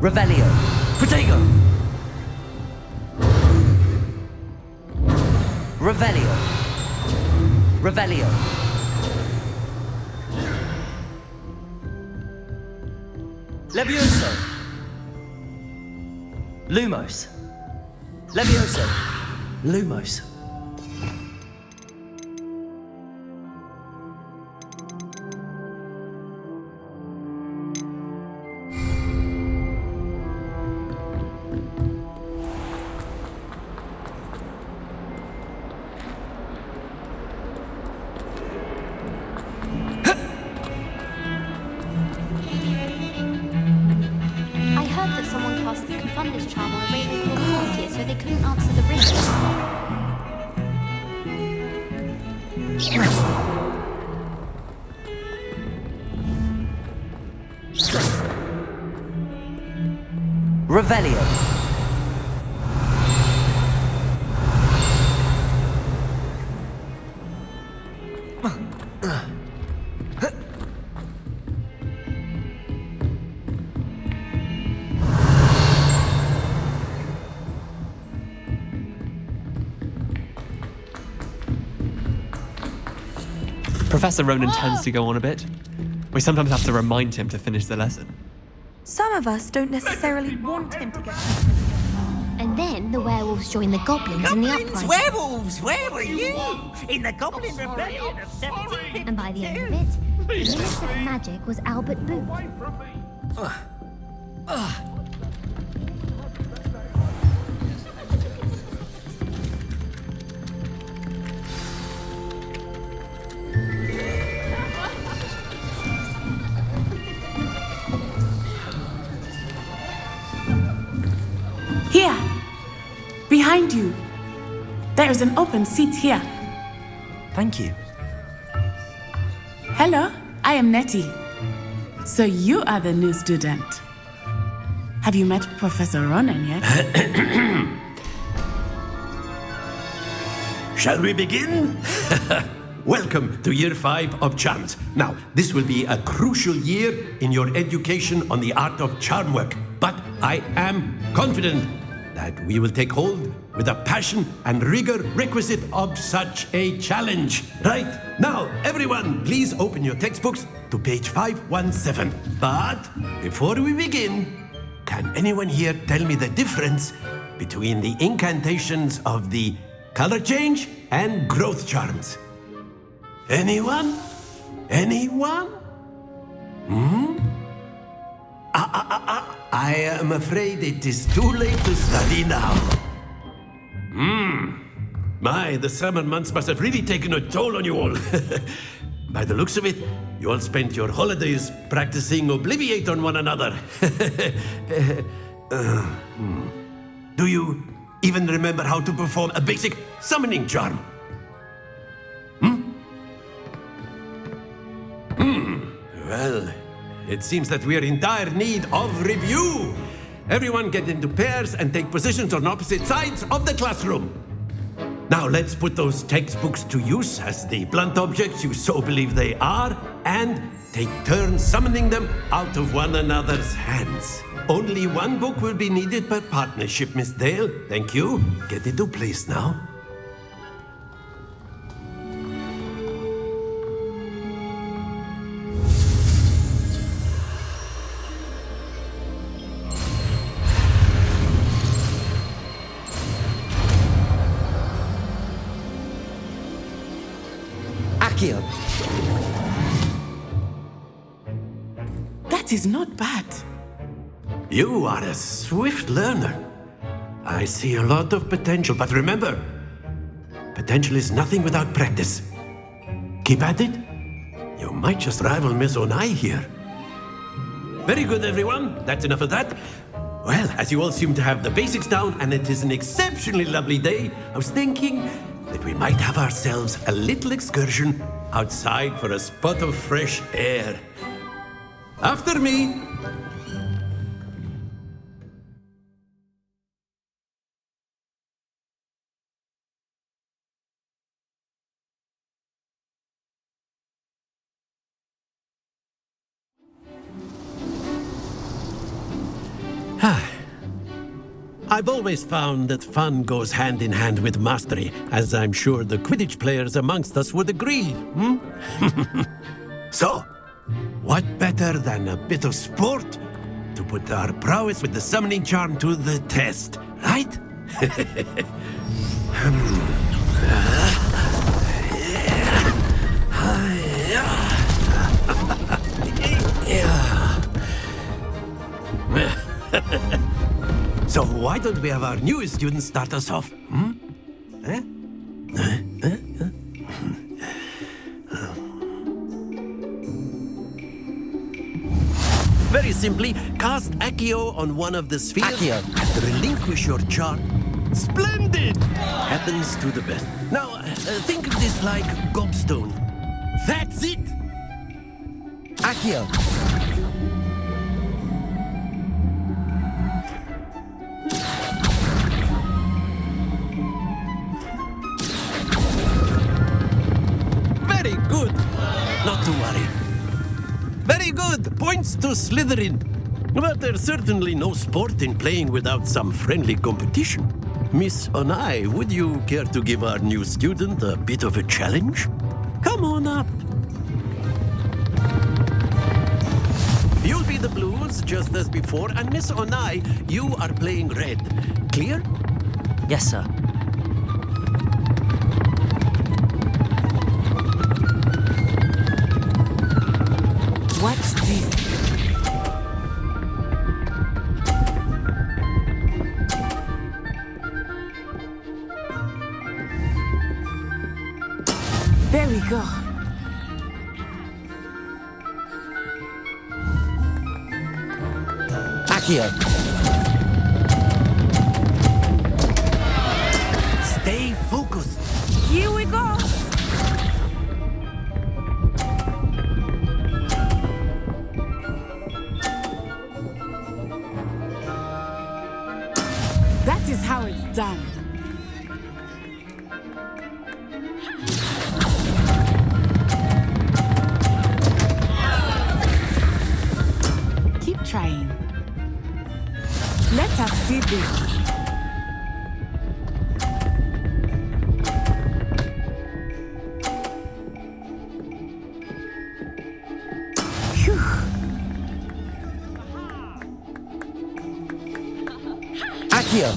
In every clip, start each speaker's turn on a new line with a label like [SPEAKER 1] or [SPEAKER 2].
[SPEAKER 1] Revelio. Protego. Revelio. Revelio. Levioso. Lumos. Levioso. Lumos.
[SPEAKER 2] I heard that someone cast the Confundus charm on a Ravenclaw courtier so they couldn't answer the riddle.
[SPEAKER 1] Revelio.
[SPEAKER 3] Professor Ronan tends to go on a bit. We sometimes have to remind him to finish the lesson.
[SPEAKER 4] Some of us don't necessarily want him to get.
[SPEAKER 2] And then the werewolves join the goblins in the
[SPEAKER 5] Goblins,
[SPEAKER 2] uprising.
[SPEAKER 5] werewolves, where were you? In the Goblin Rebellion of 1752.
[SPEAKER 2] And by the end of it, the Minister of Magic was Albert Booth.
[SPEAKER 6] Here! Behind you! There is an open seat here.
[SPEAKER 1] Thank you.
[SPEAKER 6] Hello, I am Nettie. So you are the new student. Have you met Professor Ronan yet?
[SPEAKER 7] Shall we begin? Welcome to Year 5 of Charms. Now, this will be a crucial year in your education on the art of charm work. But I am confident that we will take hold with the passion and rigor requisite of such a challenge. Right, now, everyone, please open your textbooks to page 517. But before we begin, can anyone here tell me the difference between the incantations of the color change and growth charms? Anyone? Anyone? I am afraid it is too late to study now. My, the summer months must have really taken a toll on you all. By the looks of it, you all spent your holidays practicing Obliviate on one another. Do you even remember how to perform a basic summoning charm? Well, it seems that we are in dire need of review. Everyone get into pairs and take positions on opposite sides of the classroom. Now let's put those textbooks to use as the blunt objects you so believe they are, and take turns summoning them out of one another's hands. Only one book will be needed per partnership, Miss Dale. Thank you. Get into place now.
[SPEAKER 1] Accio.
[SPEAKER 6] That is not bad.
[SPEAKER 7] You are a swift learner. I see a lot of potential, but remember, potential is nothing without practice. Keep at it. You might just rival Miss Onai here. Very good, everyone. That's enough of that. Well, as you all seem to have the basics down, and it is an exceptionally lovely day, I was thinking that we might have ourselves a little excursion outside for a spot of fresh air. After me. I've always found that fun goes hand in hand with mastery, as I'm sure the Quidditch players amongst us would agree. So, what better than a bit of sport to put our prowess with the summoning charm to the test, right? So why don't we have our newest student start us off? Very simply, cast Accio on one of the spheres.
[SPEAKER 1] Accio.
[SPEAKER 7] And relinquish your charm. Splendid! Happens to the best. Now, think of this like gobstone. That's it!
[SPEAKER 1] Accio.
[SPEAKER 7] Very good. Not to worry. Very good. Points to Slytherin. But there's certainly no sport in playing without some friendly competition. Miss Onai, would you care to give our new student a bit of a challenge? Come on up. You'll be the blues just as before, and Miss Onai, you are playing red. Clear?
[SPEAKER 1] Yes, sir.
[SPEAKER 6] Watch this. There we go.
[SPEAKER 1] Accio.
[SPEAKER 7] Stay focused.
[SPEAKER 6] Here we go. That is how it's done. Keep trying. Let us see this. Phew.
[SPEAKER 1] Accio.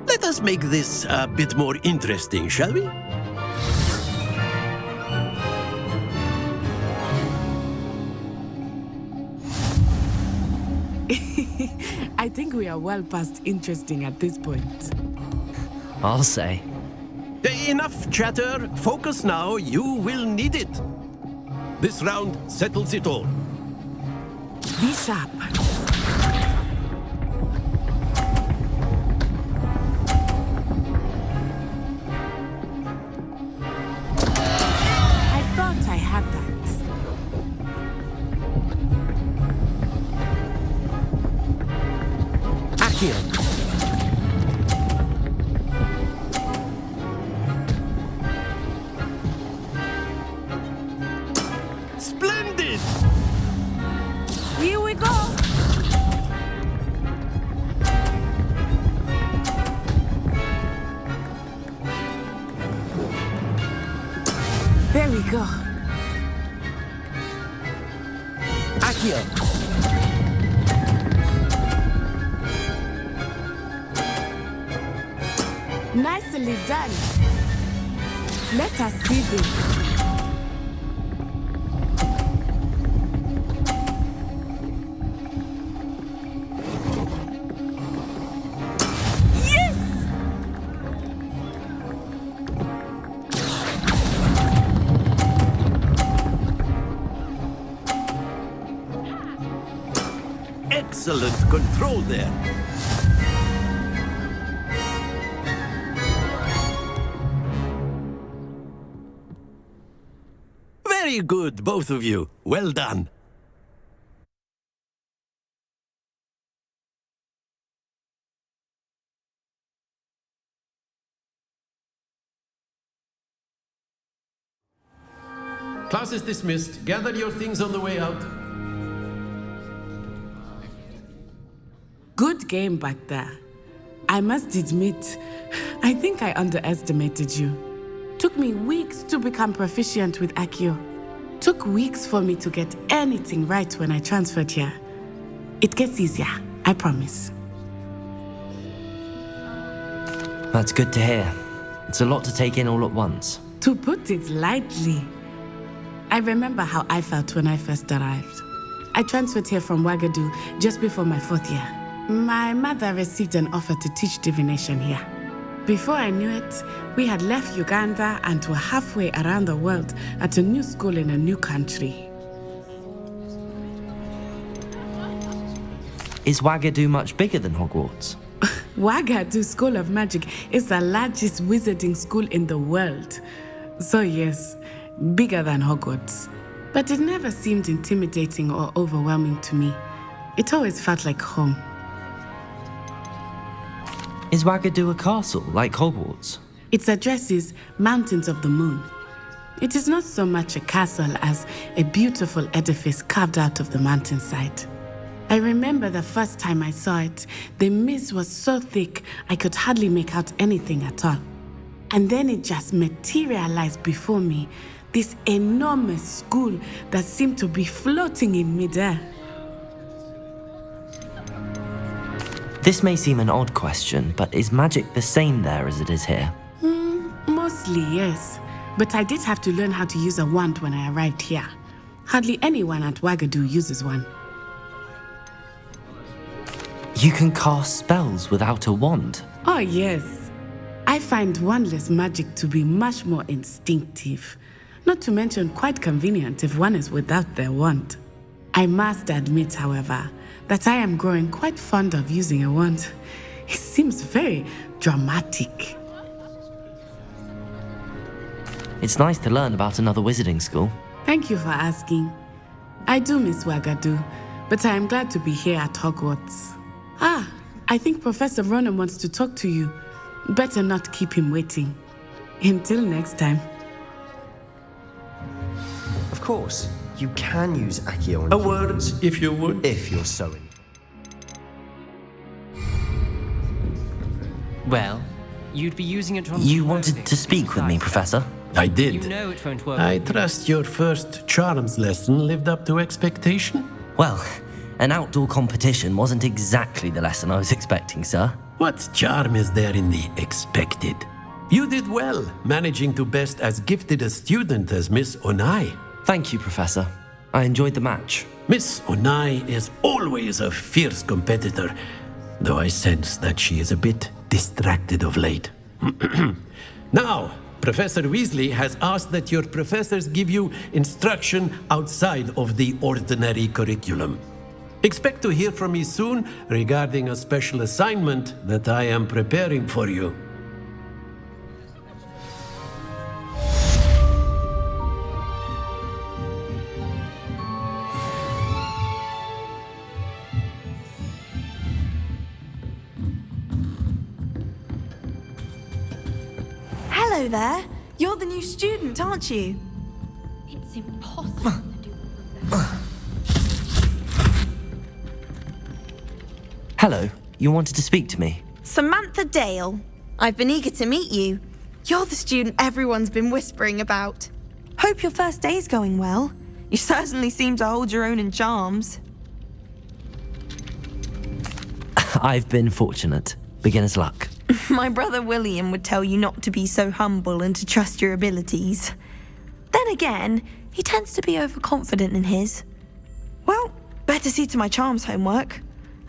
[SPEAKER 7] Let us make this a bit more interesting, shall we?
[SPEAKER 6] I think we are well past interesting at this point.
[SPEAKER 1] I'll say.
[SPEAKER 7] Enough chatter. Focus now. You will need it. This round settles it all.
[SPEAKER 6] Be sharp. I thought I had that.
[SPEAKER 1] Accio.
[SPEAKER 7] Splendid!
[SPEAKER 6] Here we go. There we go.
[SPEAKER 1] Accio.
[SPEAKER 6] Nicely done. Let us see this. Yes!
[SPEAKER 7] Excellent control there. Very good, both of you. Well done. class is dismissed. Gather your things on the way out.
[SPEAKER 6] Good game back there. I must admit, I think I underestimated you. Took me weeks to become proficient with Accio. Took weeks for me to get anything right when I transferred here. It gets easier, I promise.
[SPEAKER 1] That's good to hear. It's a lot to take in all at once.
[SPEAKER 6] To put it lightly, I remember how I felt when I first arrived. I transferred here from Ouagadougou just before my 4th year. My mother received an offer to teach divination here. Before I knew it, we had left Uganda and were halfway around the world at a new school in a new country.
[SPEAKER 1] Is Ouagadougou much bigger than Hogwarts?
[SPEAKER 6] Ouagadougou School of Magic is the largest wizarding school in the world. So yes, bigger than Hogwarts. But it never seemed intimidating or overwhelming to me. It always felt like home.
[SPEAKER 1] Is Ouagadougou a castle, like Hogwarts?
[SPEAKER 6] Its address is Mountains of the Moon. It is not so much a castle as a beautiful edifice carved out of the mountainside. I remember the first time I saw it, the mist was so thick I could hardly make out anything at all. And then it just materialized before me, this enormous school that seemed to be floating in midair.
[SPEAKER 1] This may seem an odd question, but is magic the same there as it is here?
[SPEAKER 6] Mostly, yes. But I did have to learn how to use a wand when I arrived here. Hardly anyone at Ouagadougou uses one.
[SPEAKER 1] You can cast spells without a wand?
[SPEAKER 6] Oh, yes. I find wandless magic to be much more instinctive. Not to mention quite convenient if one is without their wand. I must admit, however, that I am growing quite fond of using a wand. It seems very dramatic.
[SPEAKER 1] It's nice to learn about another wizarding school.
[SPEAKER 6] Thank you for asking. I do miss Ouagadougou, but I am glad to be here at Hogwarts. I think Professor Ronan wants to talk to you. Better not keep him waiting. Until next time.
[SPEAKER 8] Of course, you can use Accio on
[SPEAKER 7] A word, if you would.
[SPEAKER 8] if you're so in.
[SPEAKER 9] Well, you'd be using it on...
[SPEAKER 1] You wanted to speak with me, Professor?
[SPEAKER 7] I did.
[SPEAKER 9] You know it won't work.
[SPEAKER 7] I trust your first charms lesson lived up to expectation?
[SPEAKER 1] Well, an outdoor competition wasn't exactly the lesson I was expecting, sir.
[SPEAKER 7] What charm is there in the expected? You did well, managing to best as gifted a student as Miss Onai.
[SPEAKER 1] Thank you, Professor. I enjoyed the match.
[SPEAKER 7] Miss Onai is always a fierce competitor, though I sense that she is a bit distracted of late. Now, Professor Weasley has asked that your professors give you instruction outside of the ordinary curriculum. Expect to hear from me soon regarding a special assignment that I am preparing for you.
[SPEAKER 4] Hello there. You're the new student, aren't you?
[SPEAKER 2] It's impossible to do all of this.
[SPEAKER 1] Hello, you wanted to speak to me?
[SPEAKER 4] Samantha Dale. I've been eager to meet you. You're the student everyone's been whispering about. Hope your first day's going well. You certainly seem to hold your own in charms.
[SPEAKER 1] I've been fortunate. Beginner's luck.
[SPEAKER 4] My brother William would tell you not to be so humble and to trust your abilities. Then again, he tends to be overconfident in his. Well, better see to my charms homework.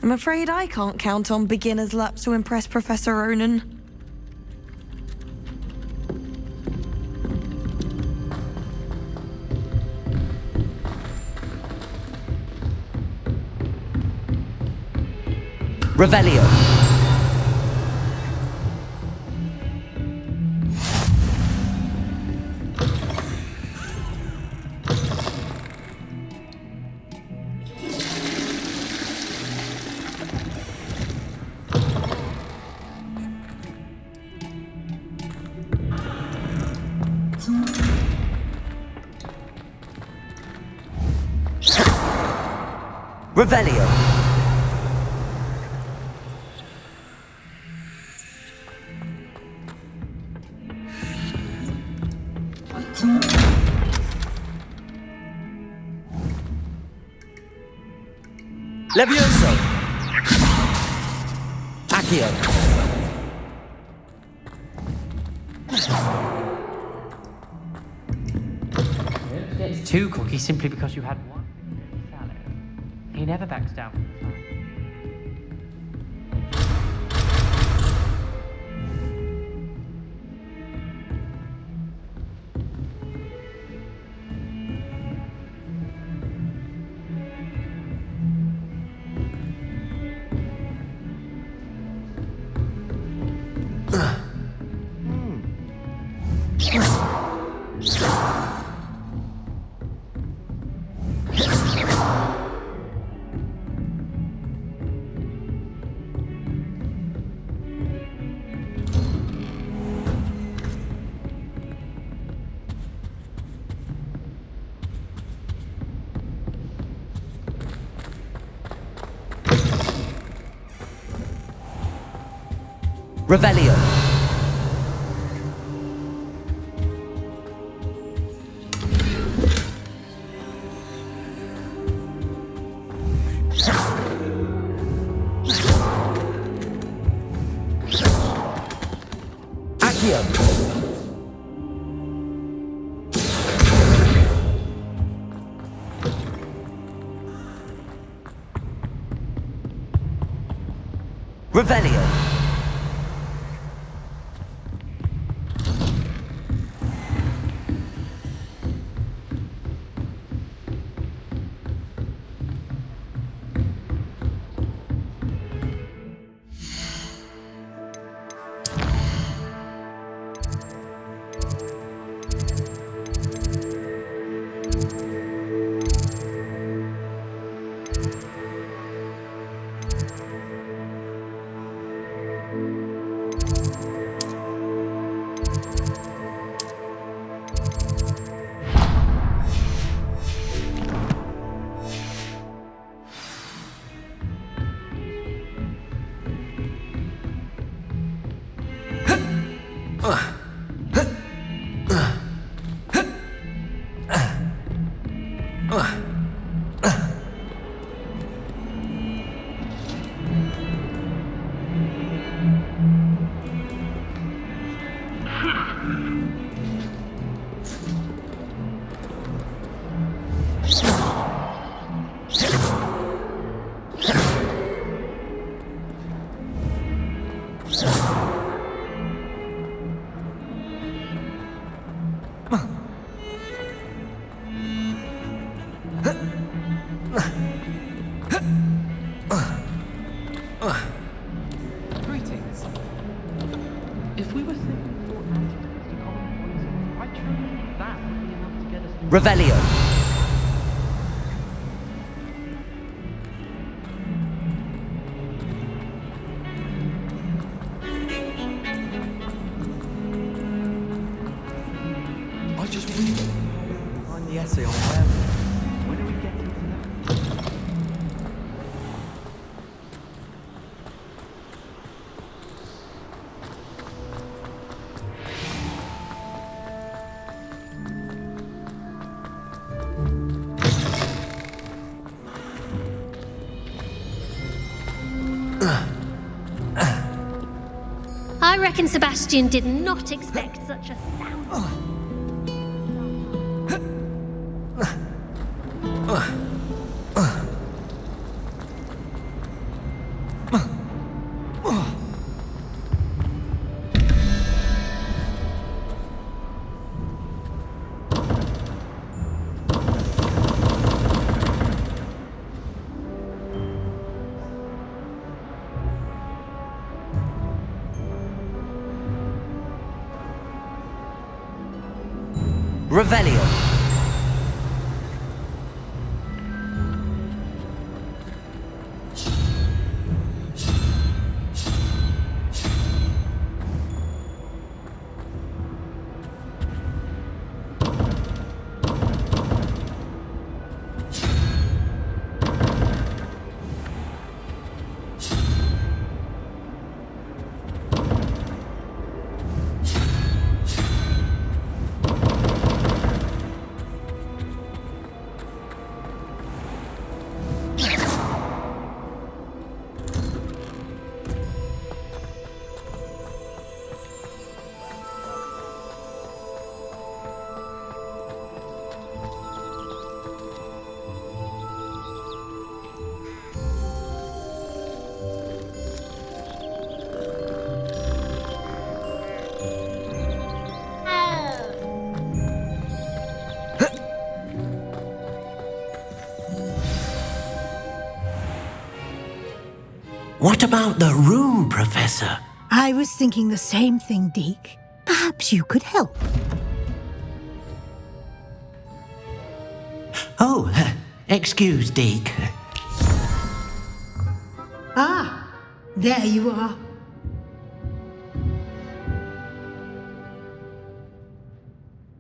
[SPEAKER 4] I'm afraid I can't count on beginner's luck to impress Professor Ronan.
[SPEAKER 1] Revelio. Revelio. Levioso. Accio.
[SPEAKER 9] It's 2 cookies simply because you had 1 salad. He never backs down.
[SPEAKER 1] Revelio. Accio. Revelio.
[SPEAKER 9] Greetings. If we were simply for antidotes to common poisons, I truly think that would be enough to get us through.
[SPEAKER 1] Revelio.
[SPEAKER 3] I just read find the essay on werewolves. When are we getting to that?
[SPEAKER 2] I reckon Sebastian did not expect such a sound.
[SPEAKER 1] Revelio.
[SPEAKER 7] What about the room, Professor?
[SPEAKER 10] I was thinking the same thing, Deke. Perhaps you could help.
[SPEAKER 7] Oh, excuse, Deke.
[SPEAKER 10] Ah, there you are.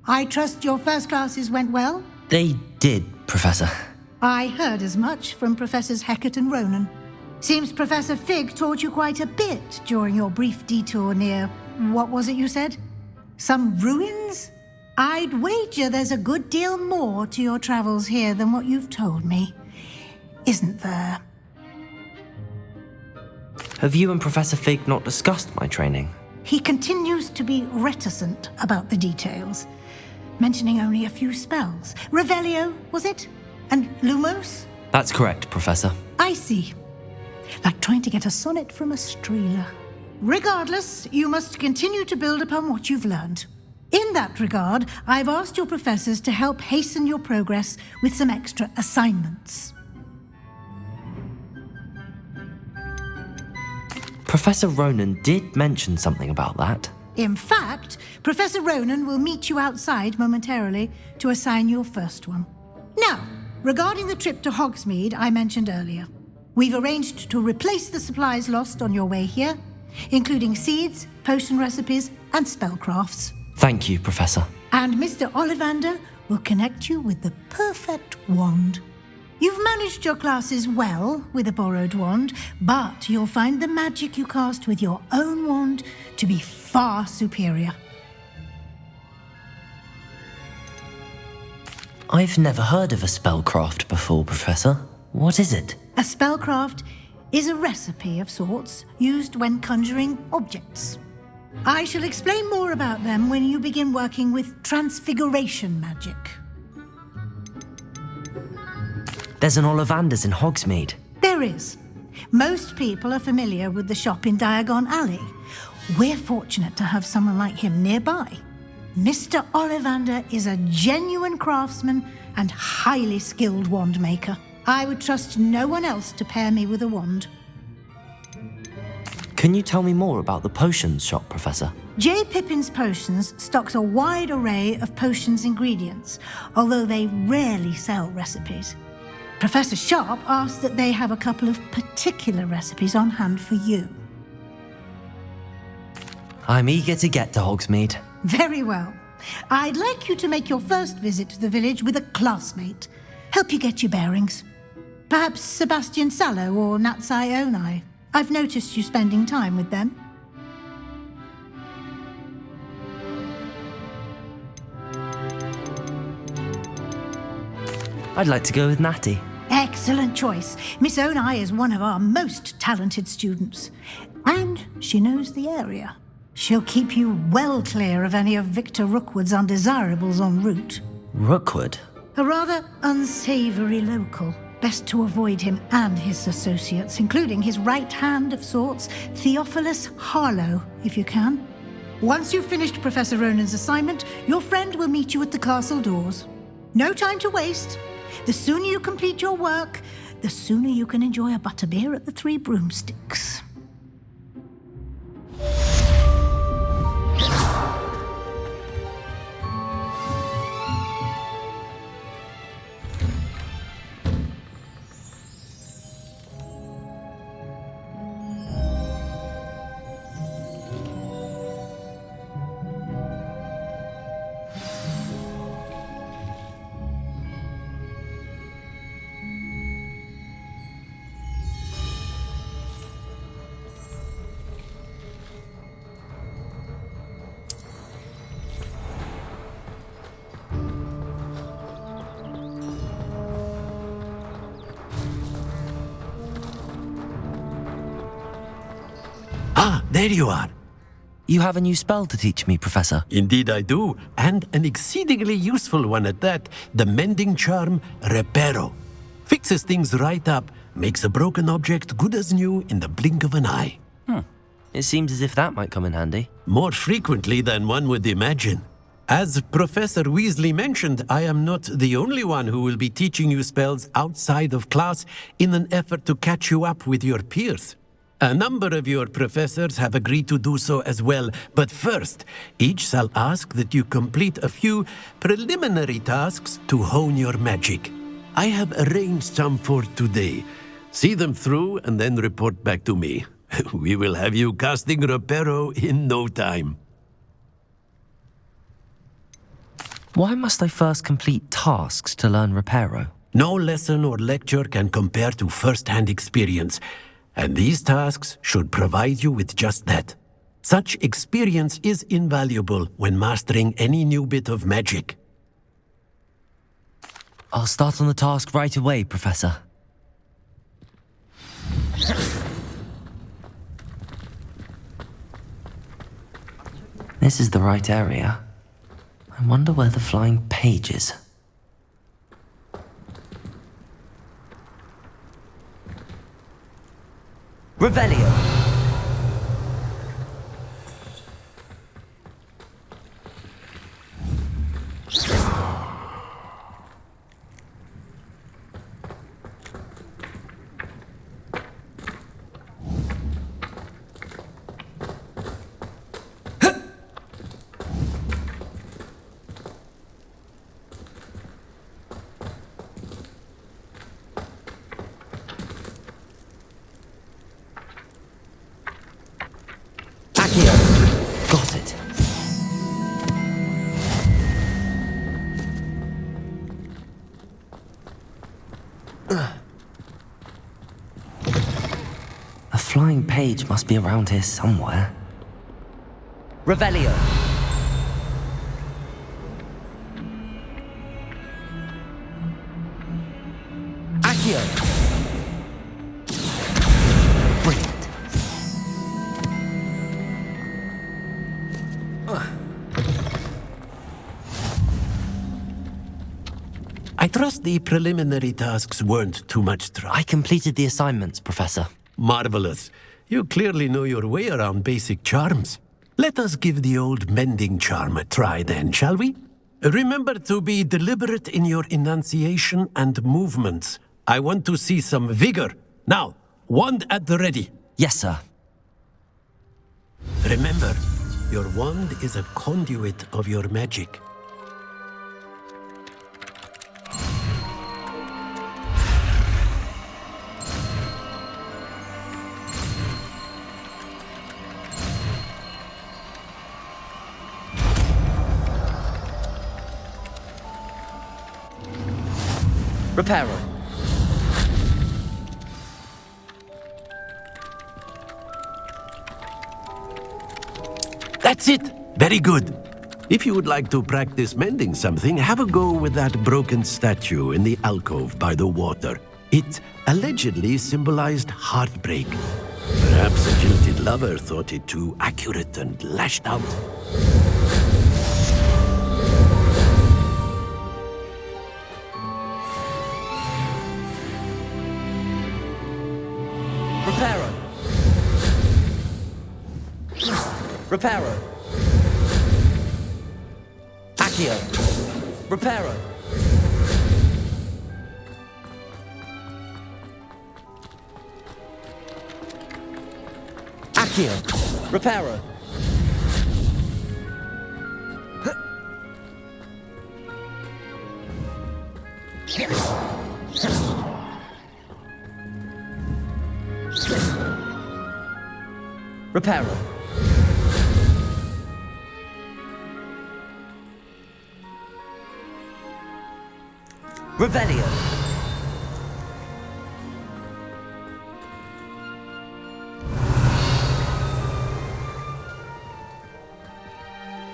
[SPEAKER 10] I trust your first classes went well?
[SPEAKER 1] They did, Professor.
[SPEAKER 10] I heard as much from Professors Hecat and Ronan. Seems Professor Fig taught you quite a bit during your brief detour near... what was it you said? Some ruins? I'd wager there's a good deal more to your travels here than what you've told me. Isn't there?
[SPEAKER 1] Have you and Professor Fig not discussed my training?
[SPEAKER 10] He continues to be reticent about the details, mentioning only a few spells. Revelio, was it? And Lumos?
[SPEAKER 1] That's correct, Professor.
[SPEAKER 10] I see. Like trying to get a sonnet from a streeler. Regardless, you must continue to build upon what you've learned. In that regard, I've asked your professors to help hasten your progress with some extra assignments.
[SPEAKER 1] Professor Ronan did mention something about that.
[SPEAKER 10] In fact, Professor Ronan will meet you outside momentarily to assign your first one. Now, regarding the trip to Hogsmeade I mentioned earlier, we've arranged to replace the supplies lost on your way here, including seeds, potion recipes, and spellcrafts.
[SPEAKER 1] Thank you, Professor.
[SPEAKER 10] And Mr. Ollivander will connect you with the perfect wand. You've managed your classes well with a borrowed wand, but you'll find the magic you cast with your own wand to be far superior.
[SPEAKER 1] I've never heard of a spellcraft before, Professor. What is it?
[SPEAKER 10] A spellcraft is a recipe of sorts used when conjuring objects. I shall explain more about them when you begin working with transfiguration magic.
[SPEAKER 1] There's an Ollivander's in Hogsmeade.
[SPEAKER 10] There is. Most people are familiar with the shop in Diagon Alley. We're fortunate to have someone like him nearby. Mr. Ollivander is a genuine craftsman and highly skilled wand maker. I would trust no one else to pair me with a wand.
[SPEAKER 1] Can you tell me more about the potions shop, Professor?
[SPEAKER 10] J. Pippin's Potions stocks a wide array of potions ingredients, although they rarely sell recipes. Professor Sharp asked that they have a couple of particular recipes on hand for you.
[SPEAKER 1] I'm eager to get to Hogsmeade.
[SPEAKER 10] Very well. I'd like you to make your first visit to the village with a classmate. Help you get your bearings. Perhaps Sebastian Sallow or Natsai Onai. I've noticed you spending time with them.
[SPEAKER 1] I'd like to go with Natty.
[SPEAKER 10] Excellent choice. Miss Onai is one of our most talented students. And she knows the area. She'll keep you well clear of any of Victor Rookwood's undesirables en route.
[SPEAKER 1] Rookwood?
[SPEAKER 10] A rather unsavory local. Best to avoid him and his associates, including his right hand of sorts, Theophilus Harlow, if you can. Once you've finished Professor Ronan's assignment, your friend will meet you at the castle doors. No time to waste. The sooner you complete your work, the sooner you can enjoy a butterbeer at the Three Broomsticks.
[SPEAKER 7] Ah, there you are.
[SPEAKER 1] You have a new spell to teach me, Professor.
[SPEAKER 7] Indeed I do, and an exceedingly useful one at that. The mending charm, Reparo. Fixes things right up, makes a broken object good as new in the blink of an eye.
[SPEAKER 1] It seems as if that might come in handy.
[SPEAKER 7] More frequently than one would imagine. As Professor Weasley mentioned, I am not the only one who will be teaching you spells outside of class in an effort to catch you up with your peers. A number of your professors have agreed to do so as well, but first, each shall ask that you complete a few preliminary tasks to hone your magic. I have arranged some for today. See them through and then report back to me. We will have you casting Reparo in no time.
[SPEAKER 1] Why must I first complete tasks to learn Reparo?
[SPEAKER 7] No lesson or lecture can compare to first-hand experience, and these tasks should provide you with just that. Such experience is invaluable when mastering any new bit of magic.
[SPEAKER 1] I'll start on the task right away, Professor. This is the right area. I wonder where the flying page is. Revelio! Got it. A flying page must be around here somewhere. Revelio. Accio. Brilliant.
[SPEAKER 7] I trust the preliminary tasks weren't too much trouble.
[SPEAKER 1] I completed the assignments, Professor.
[SPEAKER 7] Marvelous. You clearly know your way around basic charms. Let us give the old mending charm a try then, shall we? Remember to be deliberate in your enunciation and movements. I want to see some vigor. Now, wand at the ready.
[SPEAKER 1] Yes, sir.
[SPEAKER 7] Remember, your wand is a conduit of your magic.
[SPEAKER 1] Reparo.
[SPEAKER 7] That's it! Very good. If you would like to practice mending something, have a go with that broken statue in the alcove by the water. It allegedly symbolized heartbreak. Perhaps a jilted lover thought it too accurate and lashed out.
[SPEAKER 1] Reparo. Reparo. Accio. Reparo. Accio. Reparo. Reparo. Revelio.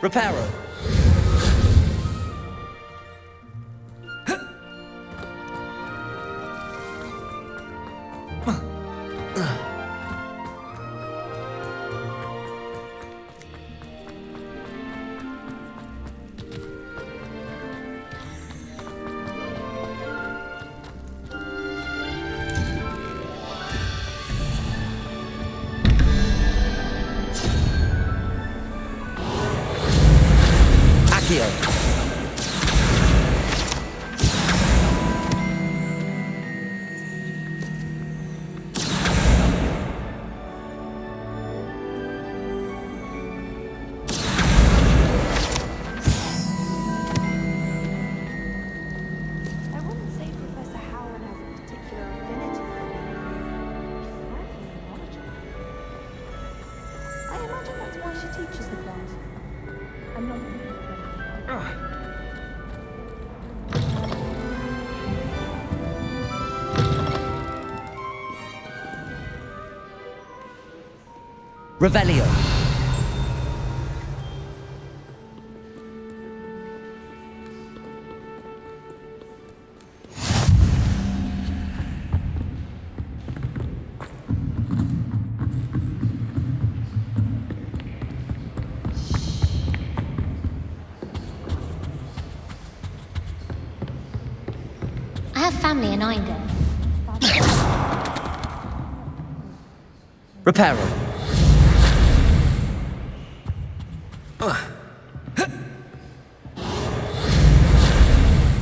[SPEAKER 1] Reparo. Revelio.
[SPEAKER 2] I have family in Eindhoven.
[SPEAKER 1] Reparo.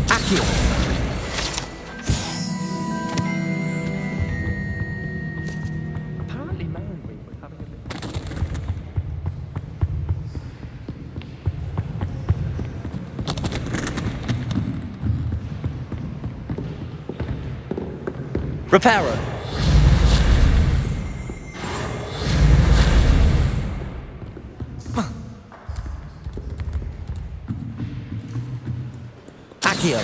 [SPEAKER 1] Accio.
[SPEAKER 3] Apparently, Manry was having a bit.
[SPEAKER 1] Reparo. Accio.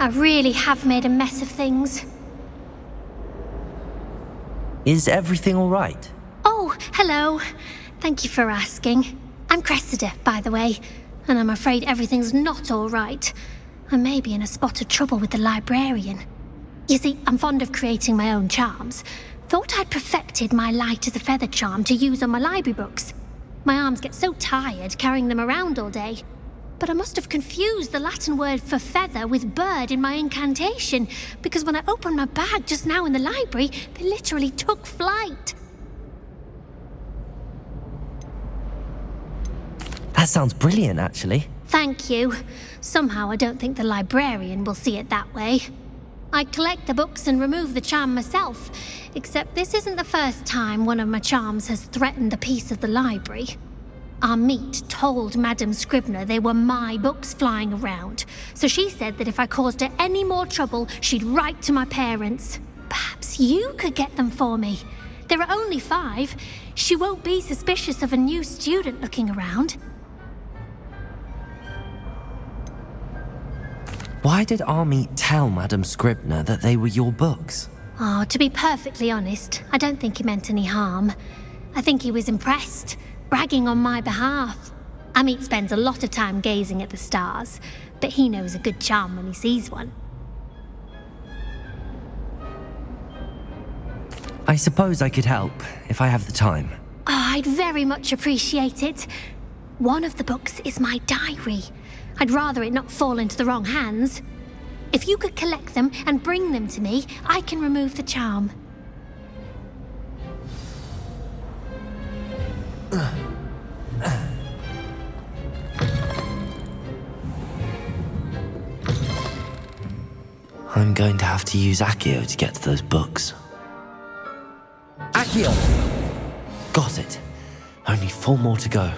[SPEAKER 2] I really have made a mess of things.
[SPEAKER 1] Is everything all right?
[SPEAKER 2] Oh, hello. Thank you for asking. I'm Cressida, by the way, and I'm afraid everything's not all right. I may be in a spot of trouble with the librarian. You see, I'm fond of creating my own charms. Thought I'd perfected my light as a feather charm to use on my library books. My arms get so tired carrying them around all day. But I must have confused the Latin word for feather with bird in my incantation, because when I opened my bag just now in the library, they literally took flight.
[SPEAKER 1] That sounds brilliant, actually.
[SPEAKER 2] Thank you. Somehow I don't think the librarian will see it that way. I collect the books and remove the charm myself, except this isn't the first time one of my charms has threatened the peace of the library. Amit told Madame Scribner they were my books flying around, so she said that if I caused her any more trouble, she'd write to my parents. Perhaps you could get them for me. There are only 5. She won't be suspicious of a new student looking around.
[SPEAKER 1] Why did Army tell Madame Scribner that they were your books?
[SPEAKER 2] Oh, to be perfectly honest, I don't think he meant any harm. I think he was impressed, bragging on my behalf. Amit spends a lot of time gazing at the stars, but he knows a good charm when he sees one.
[SPEAKER 1] I suppose I could help, if I have the time.
[SPEAKER 2] Oh, I'd very much appreciate it. One of the books is my diary. I'd rather it not fall into the wrong hands. If you could collect them and bring them to me, I can remove the charm.
[SPEAKER 1] I'm going to have to use Accio to get to those books. Accio! Got it. Only 4 more to go.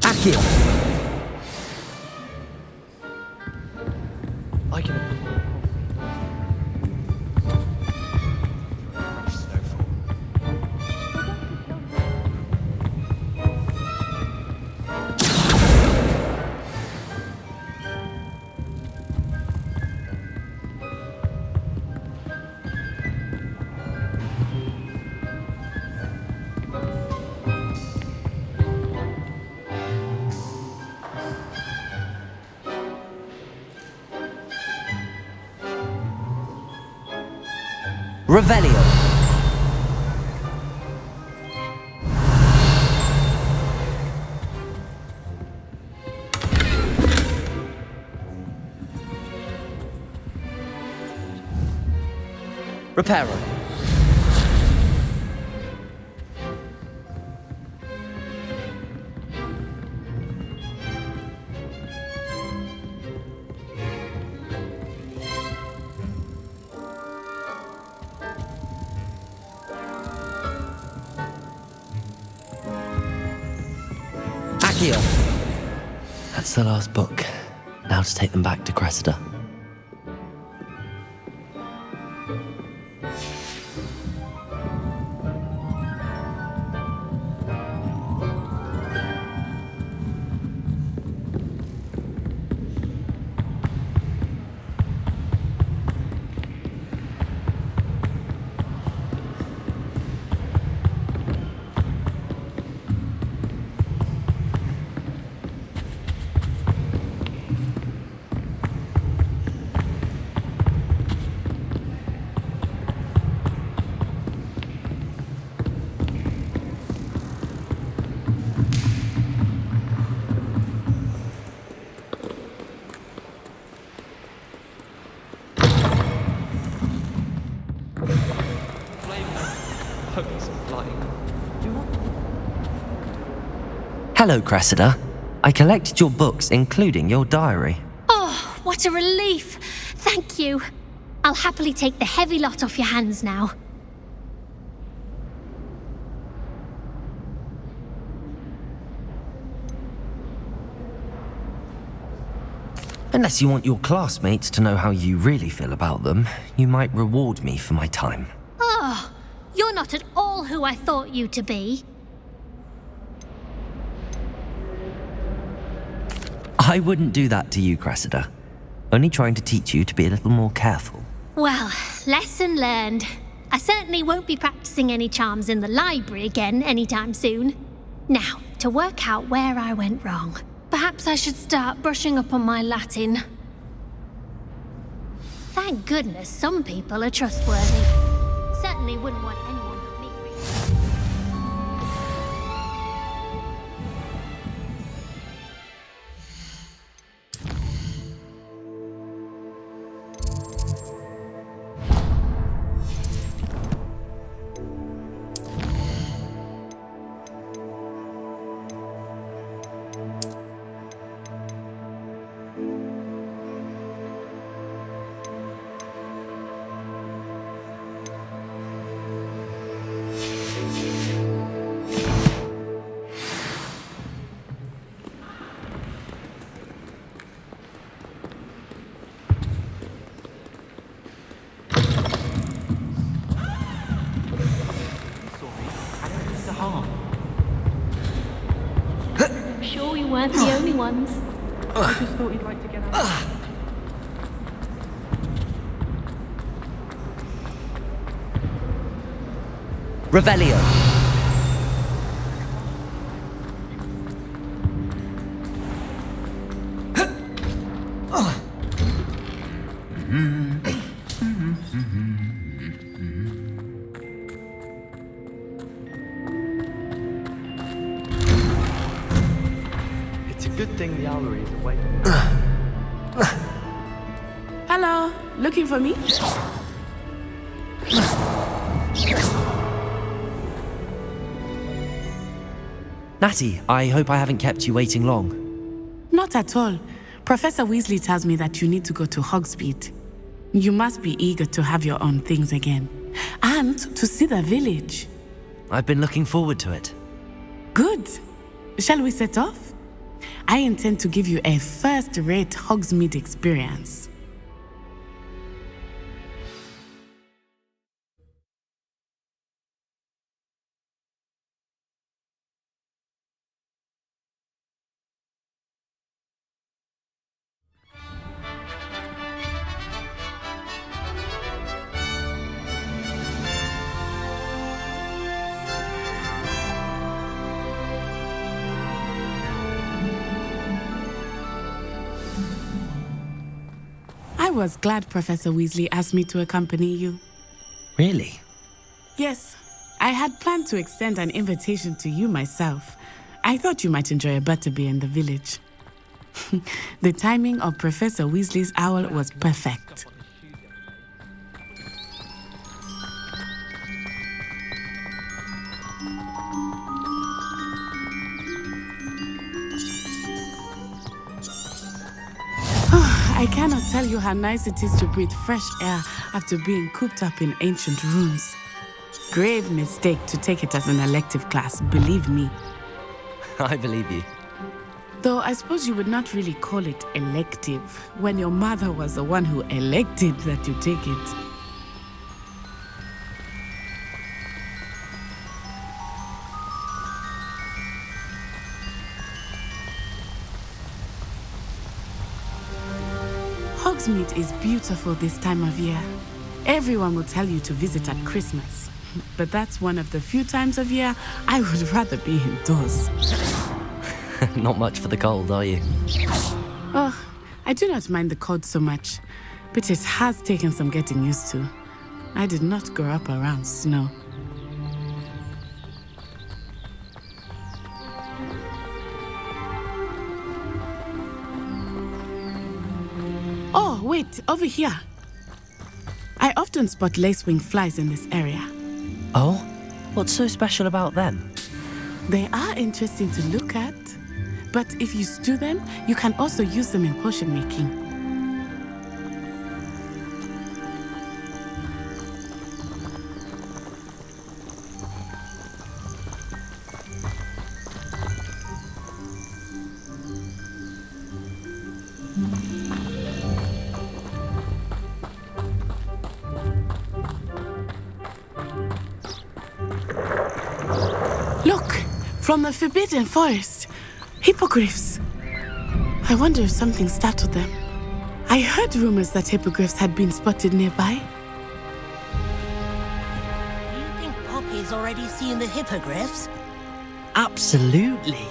[SPEAKER 1] Accio!
[SPEAKER 3] I can.
[SPEAKER 1] Revelio! Reparo. Accio. That's the last book. Now to take them back to Cressida. Hello, Cressida. I collected your books, including your diary.
[SPEAKER 2] Oh, what a relief. Thank you. I'll happily take the heavy lot off your hands now.
[SPEAKER 1] Unless you want your classmates to know how you really feel about them, you might reward me for my time.
[SPEAKER 2] Oh, you're not at all who I thought you to be.
[SPEAKER 1] I wouldn't do that to you, Cressida. Only trying to teach you to be a little more careful.
[SPEAKER 2] Well, lesson learned. I certainly won't be practicing any charms in the library again anytime soon. Now, to work out where I went wrong. Perhaps I should start brushing up on my Latin. Thank goodness some people are trustworthy. Certainly wouldn't want anyone but me reading.
[SPEAKER 11] Sure we weren't the only ones.
[SPEAKER 9] I just thought he'd like to get out.
[SPEAKER 1] Revelio.
[SPEAKER 3] It's a good thing the owlery is away.
[SPEAKER 6] Hello, looking for me?
[SPEAKER 1] Natty, I hope I haven't kept you waiting long.
[SPEAKER 6] Not at all. Professor Weasley tells me that you need to go to Hogsmeade. You must be eager to have your own things again. And to see the village.
[SPEAKER 1] I've been looking forward to it.
[SPEAKER 6] Good. Shall we set off? I intend to give you a first-rate Hogsmeade experience. I was glad Professor Weasley asked me to accompany you.
[SPEAKER 1] Really?
[SPEAKER 6] Yes, I had planned to extend an invitation to you myself. I thought you might enjoy a butterbeer in the village. The timing of Professor Weasley's owl was perfect. I cannot tell you how nice it is to breathe fresh air after being cooped up in ancient rooms. Grave mistake to take it as an elective class, believe me.
[SPEAKER 1] I believe you.
[SPEAKER 6] Though I suppose you would not really call it elective when your mother was the one who elected that you take it. Hogsmeade is beautiful this time of year. Everyone will tell you to visit at Christmas. But that's one of the few times of year I would rather be indoors.
[SPEAKER 1] Not much for the cold, are you?
[SPEAKER 6] Oh, I do not mind the cold so much, but it has taken some getting used to. I did not grow up around snow. Oh, wait, over here. I often spot lacewing flies in this area.
[SPEAKER 1] Oh? What's so special about them?
[SPEAKER 6] They are interesting to look at, but if you stew them, you can also use them in potion making. Look, from the Forbidden Forest, hippogriffs. I wonder if something startled them. I heard rumors that hippogriffs had been spotted nearby.
[SPEAKER 5] Do you think Poppy's already seen the hippogriffs?
[SPEAKER 1] Absolutely.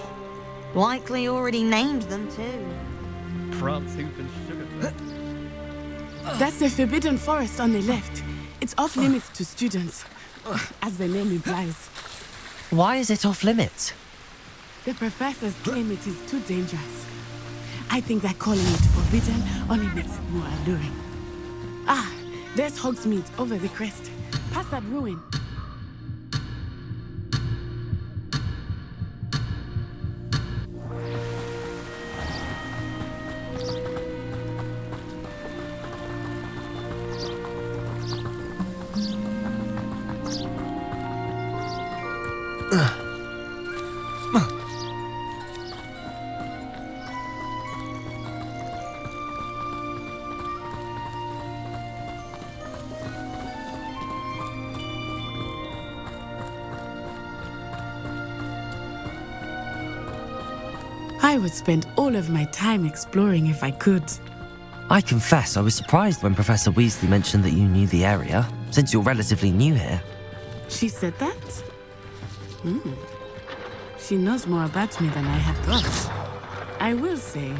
[SPEAKER 4] Likely already named them too.
[SPEAKER 9] Prawn soup and sugar.
[SPEAKER 6] That's the Forbidden Forest on the left. It's off limits to students, as the name implies.
[SPEAKER 1] Why is it off limits?
[SPEAKER 6] The professors claim it is too dangerous. I think that calling it forbidden only makes it more alluring. Ah, there's Hogsmeade over the crest. Past that ruin. I would spend all of my time exploring if I could.
[SPEAKER 1] I confess I was surprised when Professor Weasley mentioned that you knew the area, since you're relatively new here.
[SPEAKER 6] She said that? She knows more about me than I had thought. I will say,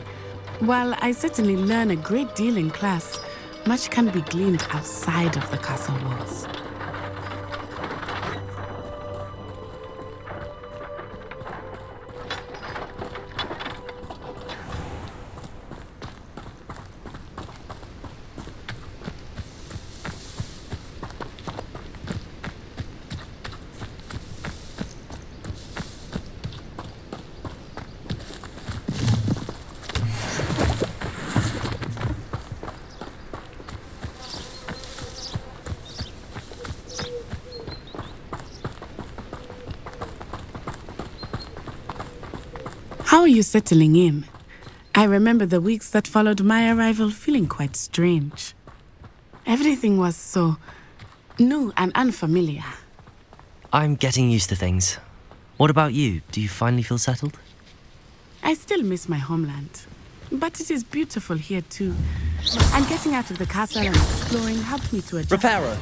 [SPEAKER 6] while I certainly learn a great deal in class, much can be gleaned outside of the castle walls. How are you settling in? I remember the weeks that followed my arrival feeling quite strange. Everything was so new and unfamiliar.
[SPEAKER 1] I'm getting used to things. What about you? Do you finally feel settled?
[SPEAKER 6] I still miss my homeland, but it is beautiful here too. And getting out of the castle and exploring helped me to adjust.
[SPEAKER 1] Reparo.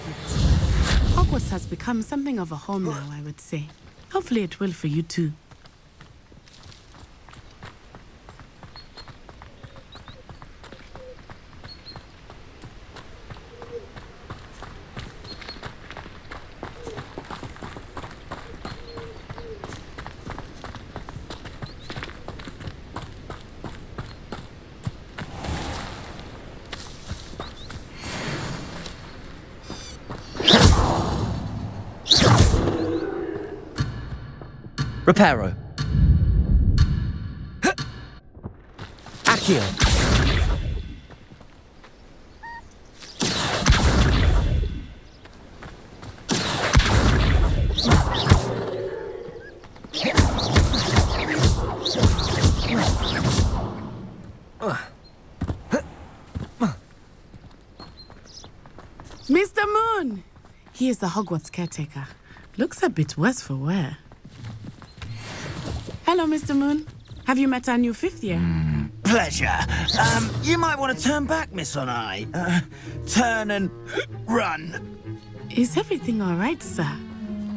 [SPEAKER 6] Hogwarts has become something of a home now, I would say. Hopefully it will for you too.
[SPEAKER 1] Reparo. Accio.
[SPEAKER 6] Mr. Moon! He is the Hogwarts caretaker. Looks a bit worse for wear. Hello, Mr. Moon. Have you met our new fifth year?
[SPEAKER 5] Pleasure. You might want to turn back, Miss Onai. Turn and run.
[SPEAKER 6] Is everything all right, sir?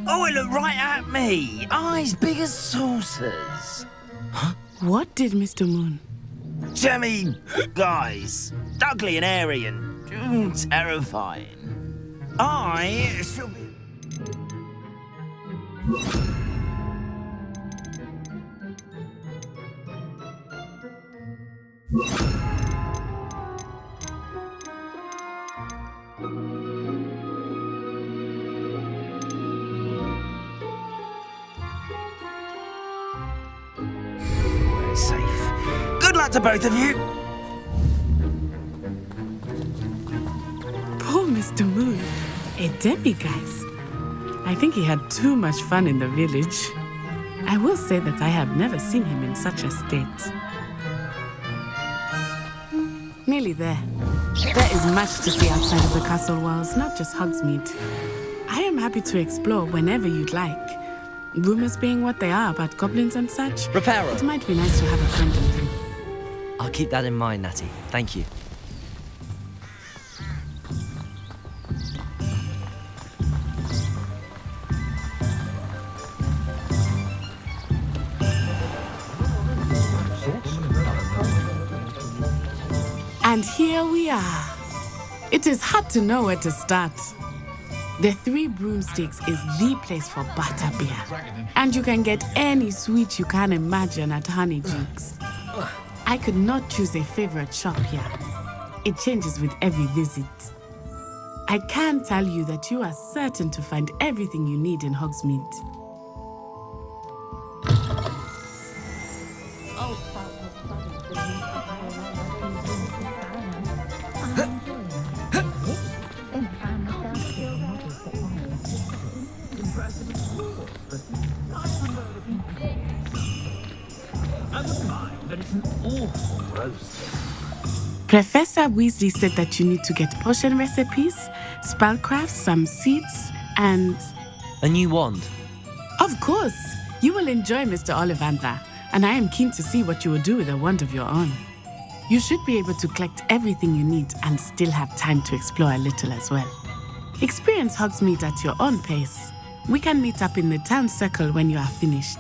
[SPEAKER 5] Oh, it looked right at me. Eyes big as saucers.
[SPEAKER 6] What did Mr. Moon?
[SPEAKER 5] Jemmy, guys. Ugly and airy and terrifying. I shall be... We're safe. Good luck to both of you.
[SPEAKER 6] Poor Mr. Moon. A demiguise. I think he had too much fun in the village. I will say that I have never seen him in such a state. Nearly there. There is much to see outside of the castle walls, not just Hogsmeade. I am happy to explore whenever you'd like. Rumors being what they are about goblins and such,
[SPEAKER 1] Reparo.
[SPEAKER 6] it might be nice to have a friend in them.
[SPEAKER 1] I'll keep that in mind, Natty. Thank you.
[SPEAKER 6] And here we are. It is hard to know where to start. The Three Broomsticks is the place for butterbeer. And you can get any sweet you can imagine at Honeydukes. I could not choose a favorite shop here. It changes with every visit. I can tell you that you are certain to find everything you need in Hogsmeade. Professor Weasley said that you need to get potion recipes, spellcrafts, some seeds, and...
[SPEAKER 1] A new wand.
[SPEAKER 6] Of course! You will enjoy Mr. Ollivander, and I am keen to see what you will do with a wand of your own. You should be able to collect everything you need and still have time to explore a little as well. Experience Hogsmeade at your own pace. We can meet up in the town circle when you are finished.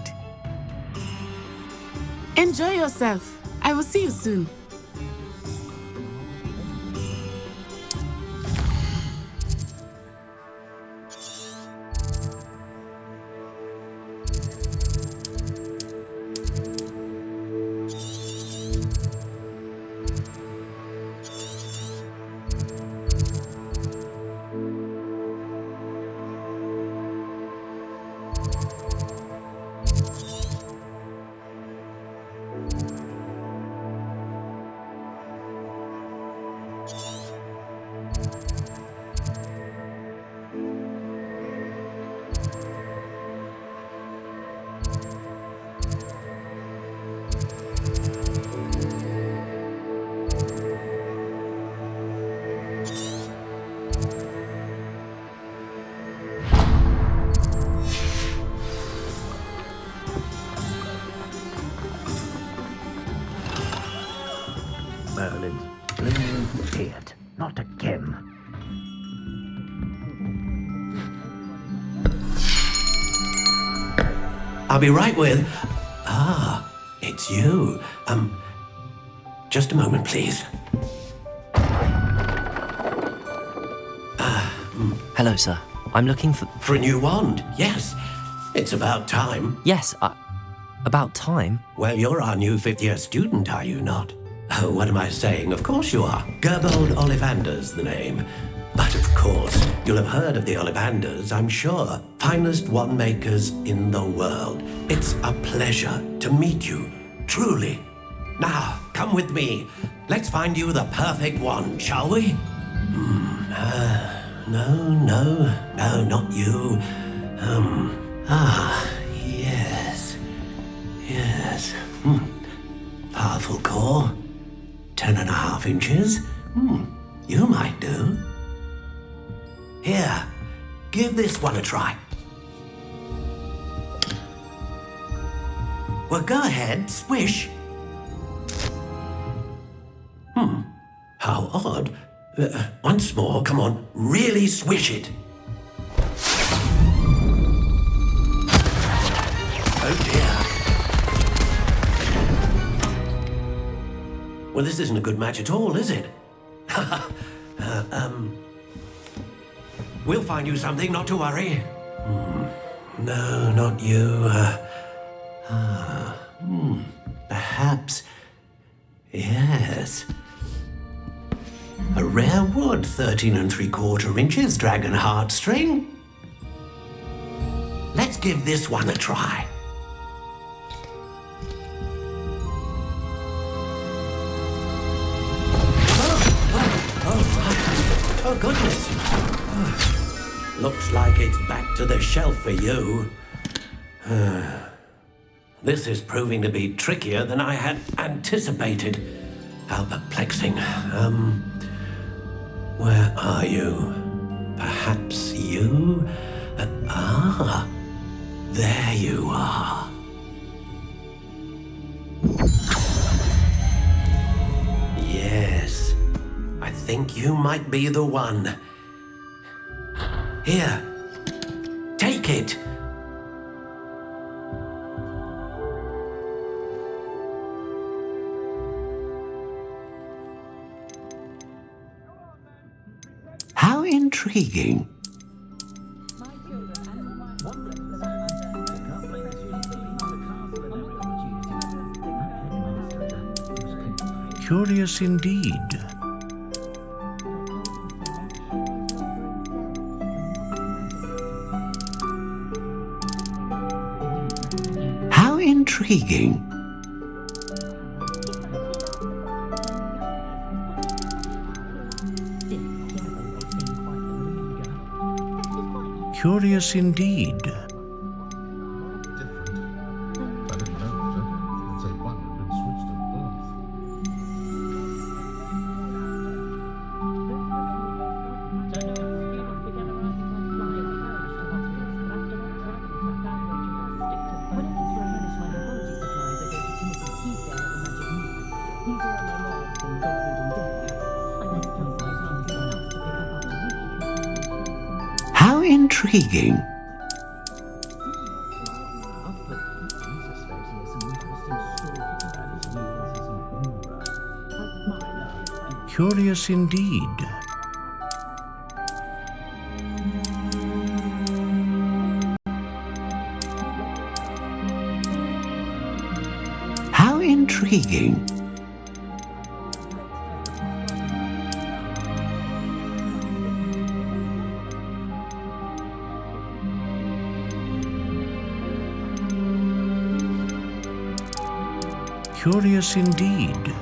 [SPEAKER 6] Enjoy yourself. I will see you soon.
[SPEAKER 5] Merlin's blue beard, not again.
[SPEAKER 7] I'll be right with... it's you. Just a moment, please.
[SPEAKER 1] Hello, sir. I'm looking for...
[SPEAKER 7] For a new wand, yes. It's about time.
[SPEAKER 1] Yes, about time?
[SPEAKER 7] Well, you're our new fifth-year student, are you not? Oh, what am I saying? Of course you are. Gerbold Ollivander's the name. But of course, you'll have heard of the Ollivanders, I'm sure. Finest wand makers in the world. It's a pleasure to meet you, truly. Now, come with me. Let's find you the perfect wand, shall we? No, not you. Yes. Powerful core. 10.5 inches. You might do. Here, give this one a try. Well, go ahead, swish. How odd. Once more, come on, really swish it. Oh dear. Well, this isn't a good match at all, is it? We'll find you something, not to worry. No, not you. Perhaps. Yes. A rare wood, 13 3/4 inches, dragon heartstring. Let's give this one a try. Oh, goodness. Looks like it's back to the shelf for you. This is proving to be trickier than I had anticipated. How perplexing. Where are you? Perhaps you? There you are. Yes, I think you might be the one. Here, take it. How intriguing.
[SPEAKER 12] Curious indeed.
[SPEAKER 7] How intriguing.
[SPEAKER 12] Curious indeed.
[SPEAKER 7] How intriguing.
[SPEAKER 12] Curious indeed.
[SPEAKER 7] How intriguing.
[SPEAKER 12] Curious indeed.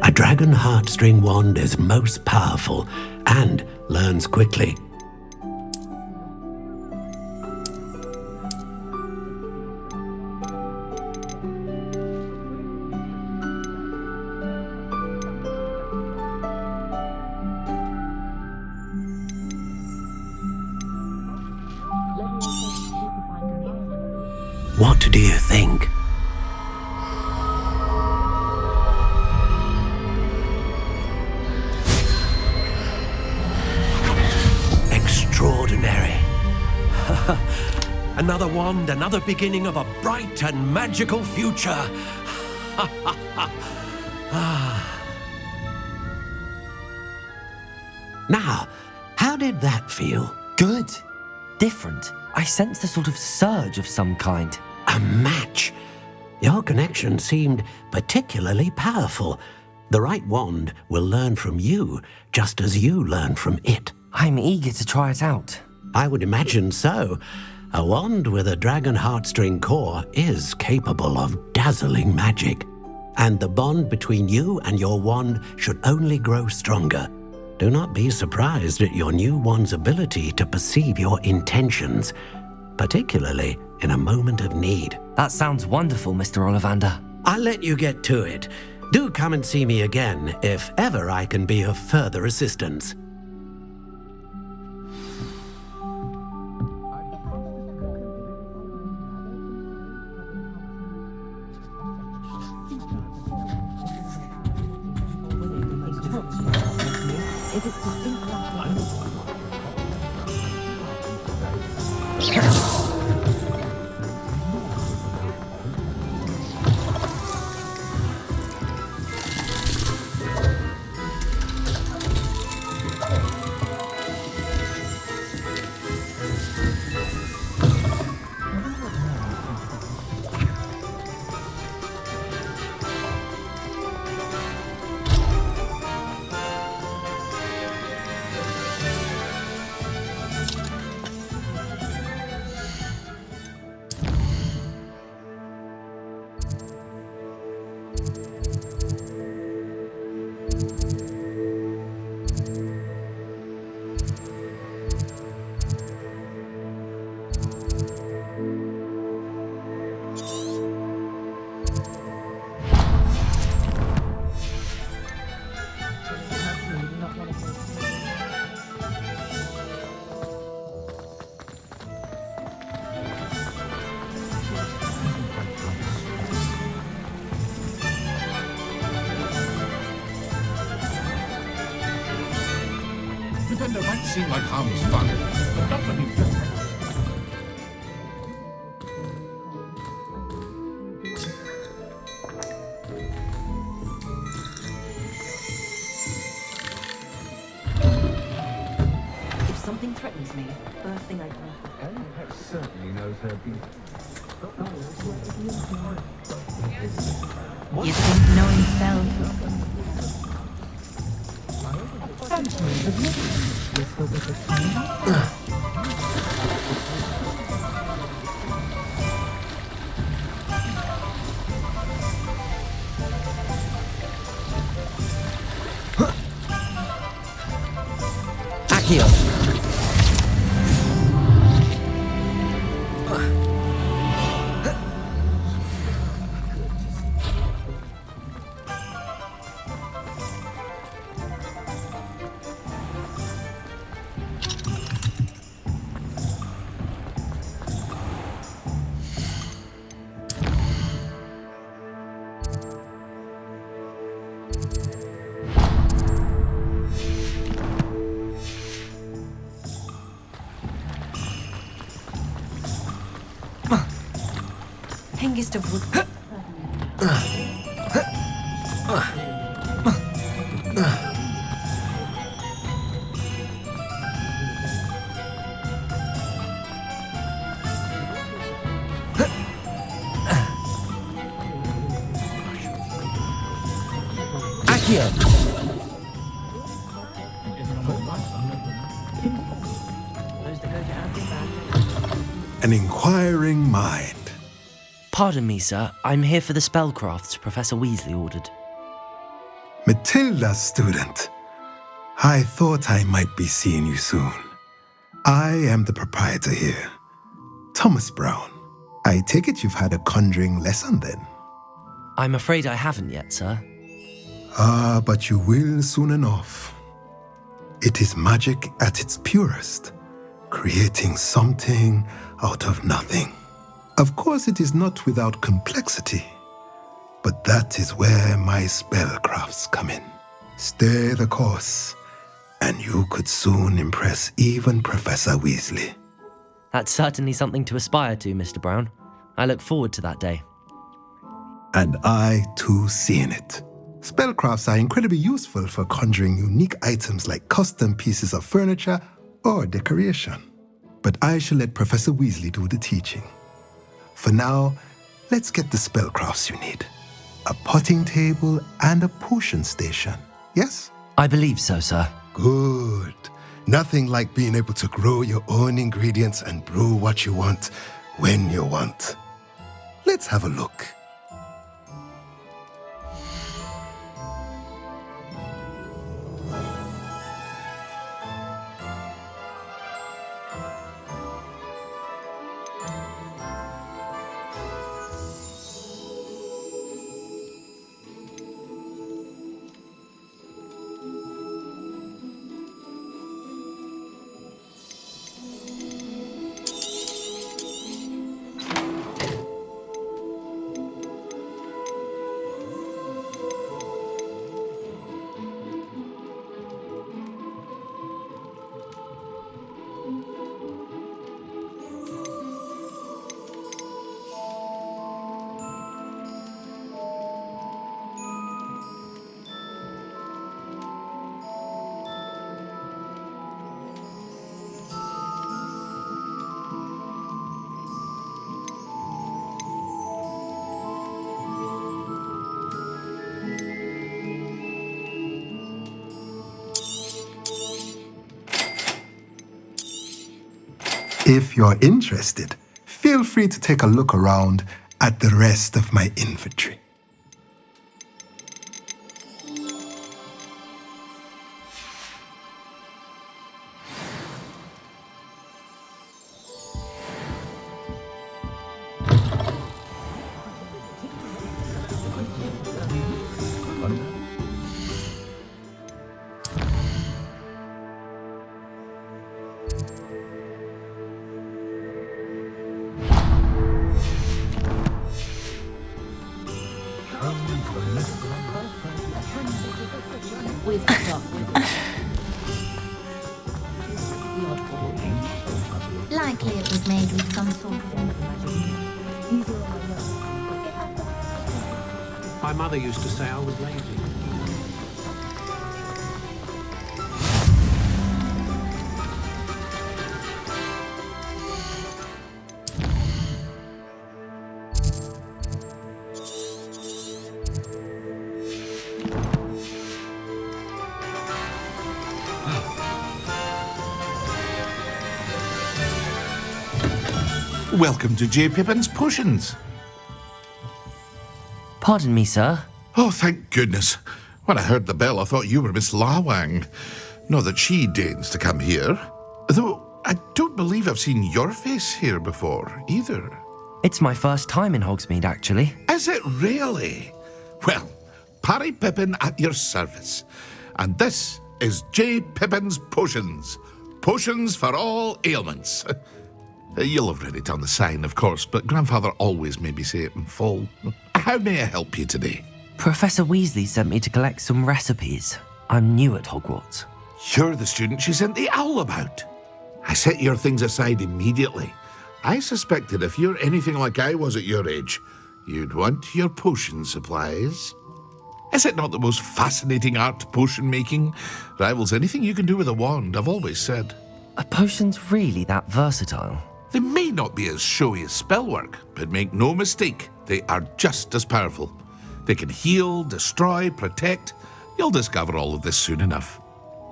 [SPEAKER 7] A dragon heartstring wand is most powerful and learns quickly. What do you think? Extraordinary. Another wand, another beginning of a bright and magical future. Now, how did that feel?
[SPEAKER 1] Good. Different. I sensed a sort of surge of some kind.
[SPEAKER 7] A match. Your connection seemed particularly powerful. The right wand will learn from you, just as you learn from it.
[SPEAKER 1] I'm eager to try it out.
[SPEAKER 7] I would imagine so. A wand with a dragon heartstring core is capable of dazzling magic. And the bond between you and your wand should only grow stronger. Do not be surprised at your new wand's ability to perceive your intentions, particularly in a moment of need.
[SPEAKER 1] That sounds wonderful, Mr. Ollivander.
[SPEAKER 7] I'll let you get to it. Do come and see me again if ever I can be of further assistance.
[SPEAKER 13] Defender might seem like harmless fun, but not when you do.
[SPEAKER 14] If something threatens me, first thing I do.
[SPEAKER 3] Ellie certainly knows her beat.
[SPEAKER 14] You think knowing spells?
[SPEAKER 1] Accio.
[SPEAKER 14] Hengist of wood.
[SPEAKER 1] Accio.
[SPEAKER 15] An inquiring mind.
[SPEAKER 1] Pardon me, sir. I'm here for the spellcrafts Professor Weasley ordered.
[SPEAKER 15] Matilda, student. I thought I might be seeing you soon. I am the proprietor here, Thomas Brown. I take it you've had a conjuring lesson then?
[SPEAKER 1] I'm afraid I haven't yet, sir.
[SPEAKER 15] Ah, but you will soon enough. It is magic at its purest, creating something out of nothing. Of course, it is not without complexity, but that is where my spellcrafts come in. Stay the course, and you could soon impress even Professor Weasley.
[SPEAKER 1] That's certainly something to aspire to, Mr. Brown. I look forward to that day.
[SPEAKER 15] And I, too, see in it. Spellcrafts are incredibly useful for conjuring unique items like custom pieces of furniture or decoration. But I shall let Professor Weasley do the teaching. For now, let's get the spellcrafts you need. A potting table and a potion station, yes?
[SPEAKER 1] I believe so, sir.
[SPEAKER 15] Good. Nothing like being able to grow your own ingredients and brew what you want when you want. Let's have a look. If you're interested, feel free to take a look around at the rest of my inventory.
[SPEAKER 2] Likely it was made with some sort of...
[SPEAKER 7] My mother used to say I was lazy.
[SPEAKER 13] Welcome to J. Pippin's Potions.
[SPEAKER 1] Pardon me, sir.
[SPEAKER 13] Oh, thank goodness. When I heard the bell, I thought you were Miss Lawang. Not that she deigns to come here. Though I don't believe I've seen your face here before, either.
[SPEAKER 1] It's my first time in Hogsmeade, actually.
[SPEAKER 13] Is it really? Well, Parry Pippin at your service. And this is J. Pippin's Potions. Potions for all ailments. You'll have read it on the sign, of course, but Grandfather always made me say it in full. How may I help you today?
[SPEAKER 1] Professor Weasley sent me to collect some recipes. I'm new at Hogwarts.
[SPEAKER 13] You're the student she sent the owl about. I set your things aside immediately. I suspected if you're anything like I was at your age, you'd want your potion supplies. Is it not the most fascinating art, potion making? Rivals anything you can do with a wand, I've always said.
[SPEAKER 1] Are potions really that versatile?
[SPEAKER 13] They may not be as showy as spellwork, but make no mistake, they are just as powerful. They can heal, destroy, protect. You'll discover all of this soon enough.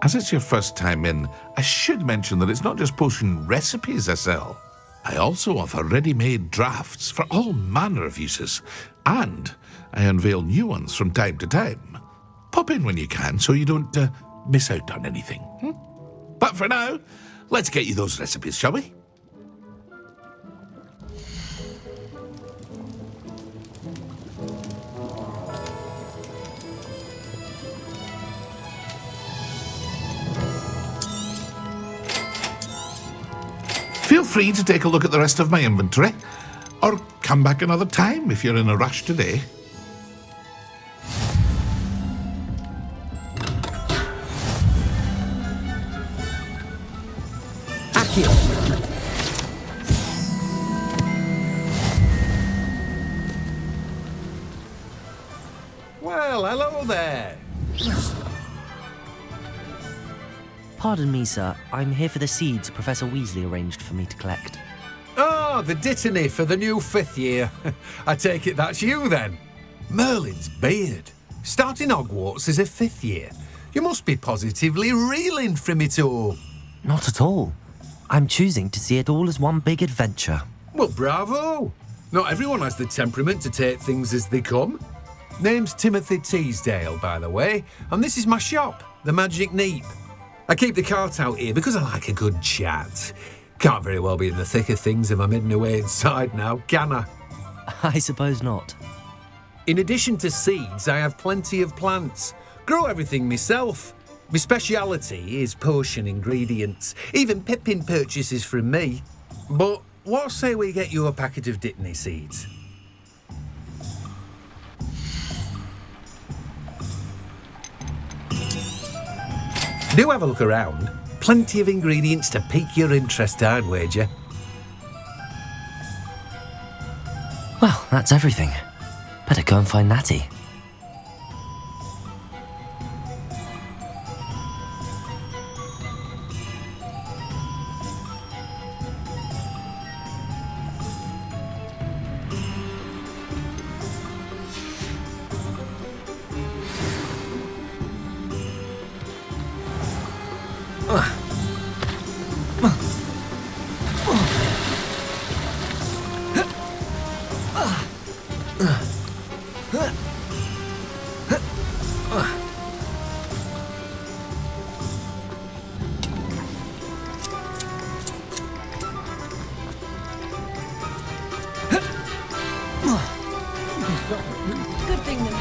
[SPEAKER 13] As it's your first time in, I should mention that it's not just potion recipes I sell. I also offer ready-made drafts for all manner of uses, and I unveil new ones from time to time. Pop in when you can so you don't miss out on anything. But for now, let's get you those recipes, shall we? Feel free to take a look at the rest of my inventory, or come back another time if you're in a rush today.
[SPEAKER 16] Well, hello there.
[SPEAKER 1] Pardon me, sir. I'm here for the seeds Professor Weasley arranged for me to collect.
[SPEAKER 16] Ah, the dittany for the new 5th year. I take it that's you then. Merlin's beard. Starting Hogwarts as a 5th year. You must be positively reeling from it all.
[SPEAKER 1] Not at all. I'm choosing to see it all as one big adventure.
[SPEAKER 16] Well, bravo. Not everyone has the temperament to take things as they come. Name's Timothy Teasdale, by the way, and this is my shop, the Magic Neep. I keep the cart out here because I like a good chat. Can't very well be in the thick of things if I'm hidden away inside now, can I?
[SPEAKER 1] I suppose not.
[SPEAKER 16] In addition to seeds, I have plenty of plants. Grow everything myself. My speciality is potion ingredients. Even Pippin purchases from me. But what say we get you a packet of Dittany seeds? Do have a look around. Plenty of ingredients to pique your interest, I'd wager.
[SPEAKER 1] Well, that's everything. Better go and find Natty.
[SPEAKER 14] Good thing the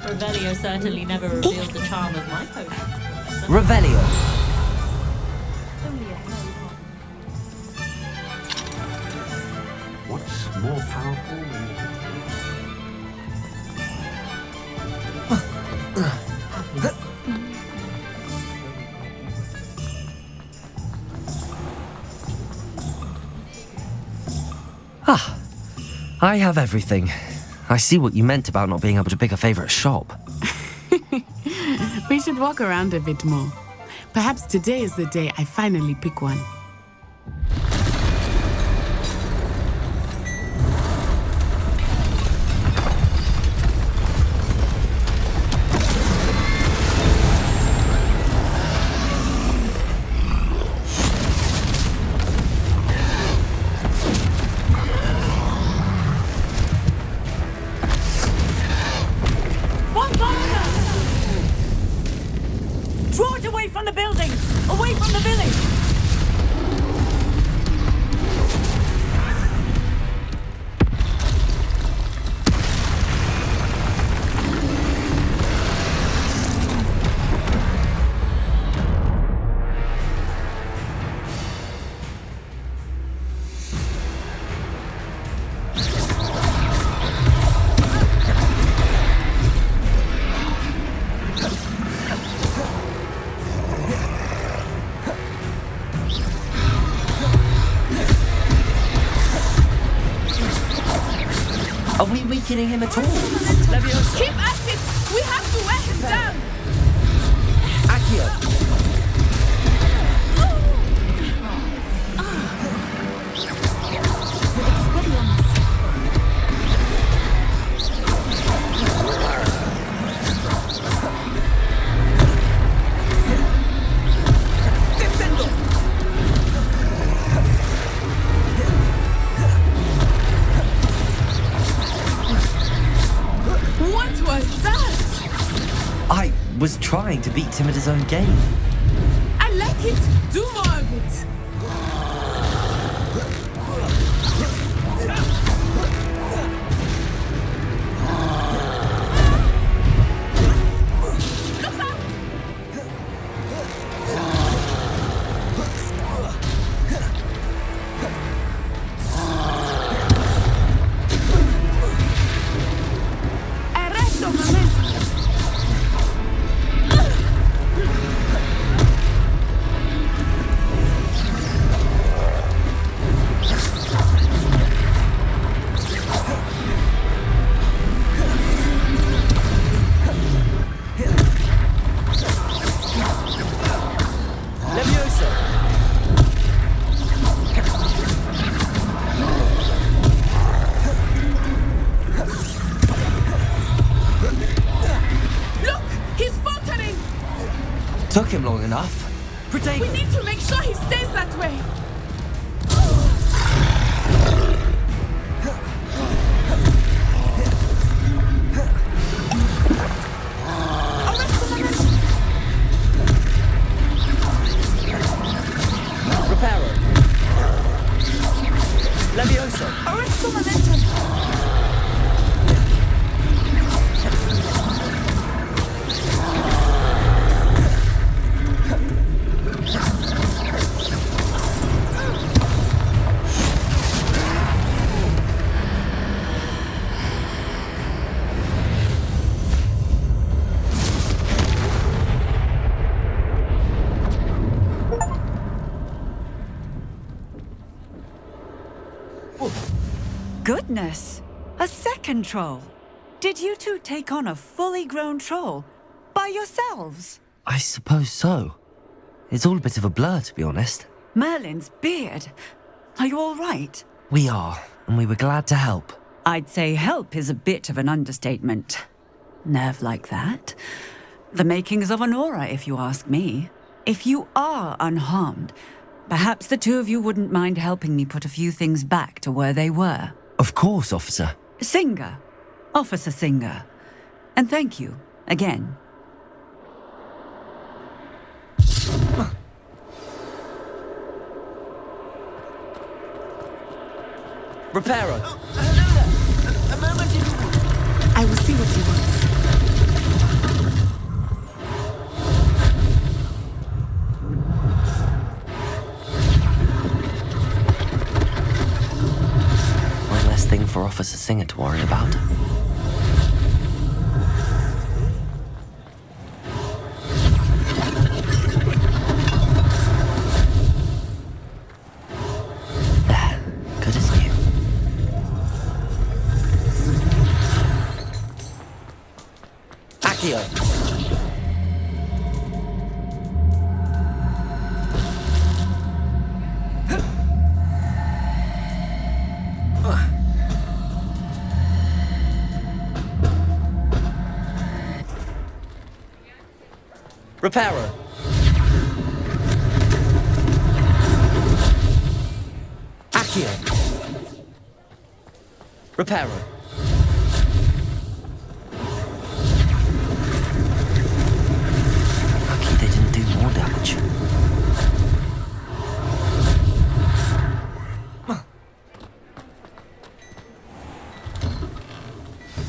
[SPEAKER 11] Revelio certainly never revealed the charm of my potion.
[SPEAKER 1] Revelio.
[SPEAKER 7] What's more powerful than
[SPEAKER 1] Ah, I have everything. I see what you meant about not being able to pick a favourite shop.
[SPEAKER 6] We should walk around a bit more. Perhaps today is the day I finally pick one.
[SPEAKER 14] Draw it away from the buildings! Away from the village!
[SPEAKER 1] Are we weakening him at all?
[SPEAKER 17] Keep at it! We have to wear him down!
[SPEAKER 1] Accio!
[SPEAKER 17] What was that?
[SPEAKER 1] I was trying to beat him at his own game.
[SPEAKER 17] I like it! Do more of it! Arresto, momento!
[SPEAKER 1] long enough. Protect.
[SPEAKER 17] We need to make sure he stays that way.
[SPEAKER 3] Reparo. Levioso.
[SPEAKER 17] Arresto momentum.
[SPEAKER 18] Goodness! A second troll! Did you two take on a fully grown troll? By yourselves?
[SPEAKER 1] I suppose so. It's all a bit of a blur, to be honest.
[SPEAKER 18] Merlin's beard! Are you all right?
[SPEAKER 1] We are, and we were glad to help.
[SPEAKER 18] I'd say help is a bit of an understatement. Nerve like that? The makings of an aura, if you ask me. If you are unharmed, perhaps the two of you wouldn't mind helping me put a few things back to where they were.
[SPEAKER 1] Of course, officer.
[SPEAKER 18] Singer. Officer Singer. And thank you, again.
[SPEAKER 3] Reparo.
[SPEAKER 5] A moment if you would.
[SPEAKER 6] I will see what he wants.
[SPEAKER 1] One less thing for Officer Singer to worry about. There, good as new.
[SPEAKER 3] Accio. Reparo. Accio. Reparo.
[SPEAKER 1] Lucky they didn't do more damage.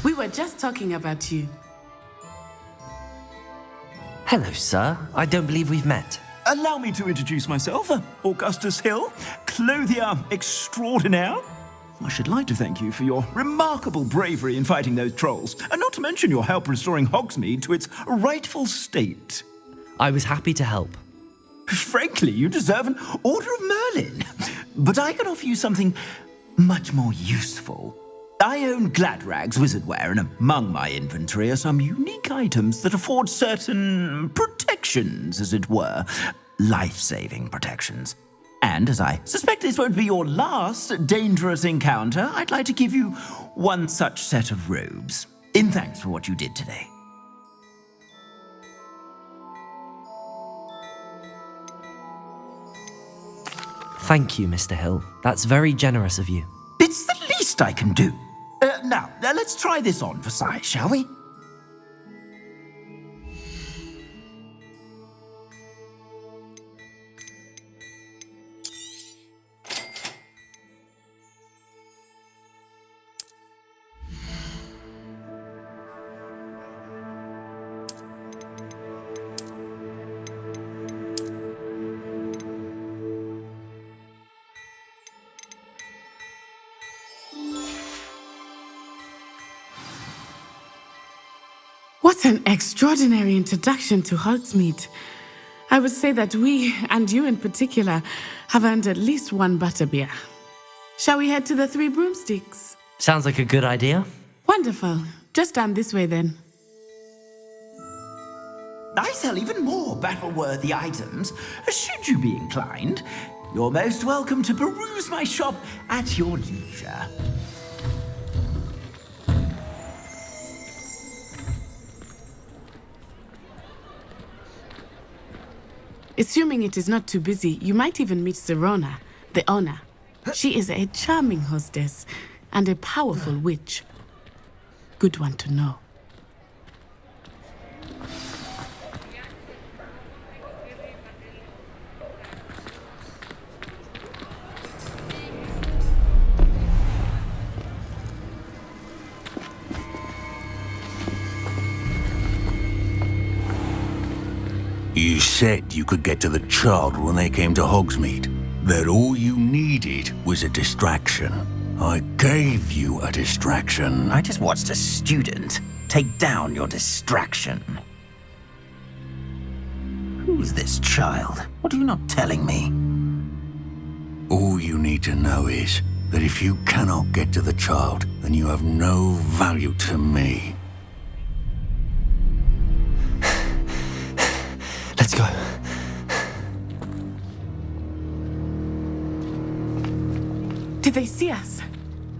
[SPEAKER 6] We were just talking about you.
[SPEAKER 1] Hello, sir. I don't believe we've met.
[SPEAKER 5] Allow me to introduce myself, Augustus Hill, clothier extraordinaire. I should like to thank you for your remarkable bravery in fighting those trolls, and not to mention your help restoring Hogsmeade to its rightful state.
[SPEAKER 1] I was happy to help.
[SPEAKER 5] Frankly, you deserve an Order of Merlin. But I can offer you something much more useful. I own Gladrag's wizardware, and among my inventory are some unique items that afford certain protections, as it were. Life-saving protections. And as I suspect this won't be your last dangerous encounter, I'd like to give you one such set of robes, in thanks for what you did today.
[SPEAKER 1] Thank you, Mr. Hill. That's very generous of you.
[SPEAKER 5] It's the least I can do. Now, let's try this on for size, shall we?
[SPEAKER 6] What an extraordinary introduction to Hogsmeade. I would say that we, and you in particular, have earned at least one butterbeer. Shall we head to the Three Broomsticks?
[SPEAKER 1] Sounds like a good idea.
[SPEAKER 6] Wonderful. Just down this way then.
[SPEAKER 5] I sell even more battle-worthy items. Should you be inclined, you're most welcome to peruse my shop at your leisure.
[SPEAKER 6] Assuming it is not too busy, you might even meet Sirona, the owner. She is a charming hostess and a powerful witch. Good one to know.
[SPEAKER 19] You said you could get to the child when they came to Hogsmeade. That all you needed was a distraction. I gave you a distraction.
[SPEAKER 5] I just watched a student take down your distraction. Who's this child? What are you not telling me?
[SPEAKER 19] All you need to know is that if you cannot get to the child, then you have no value to me.
[SPEAKER 1] Let's go.
[SPEAKER 6] Did they see us?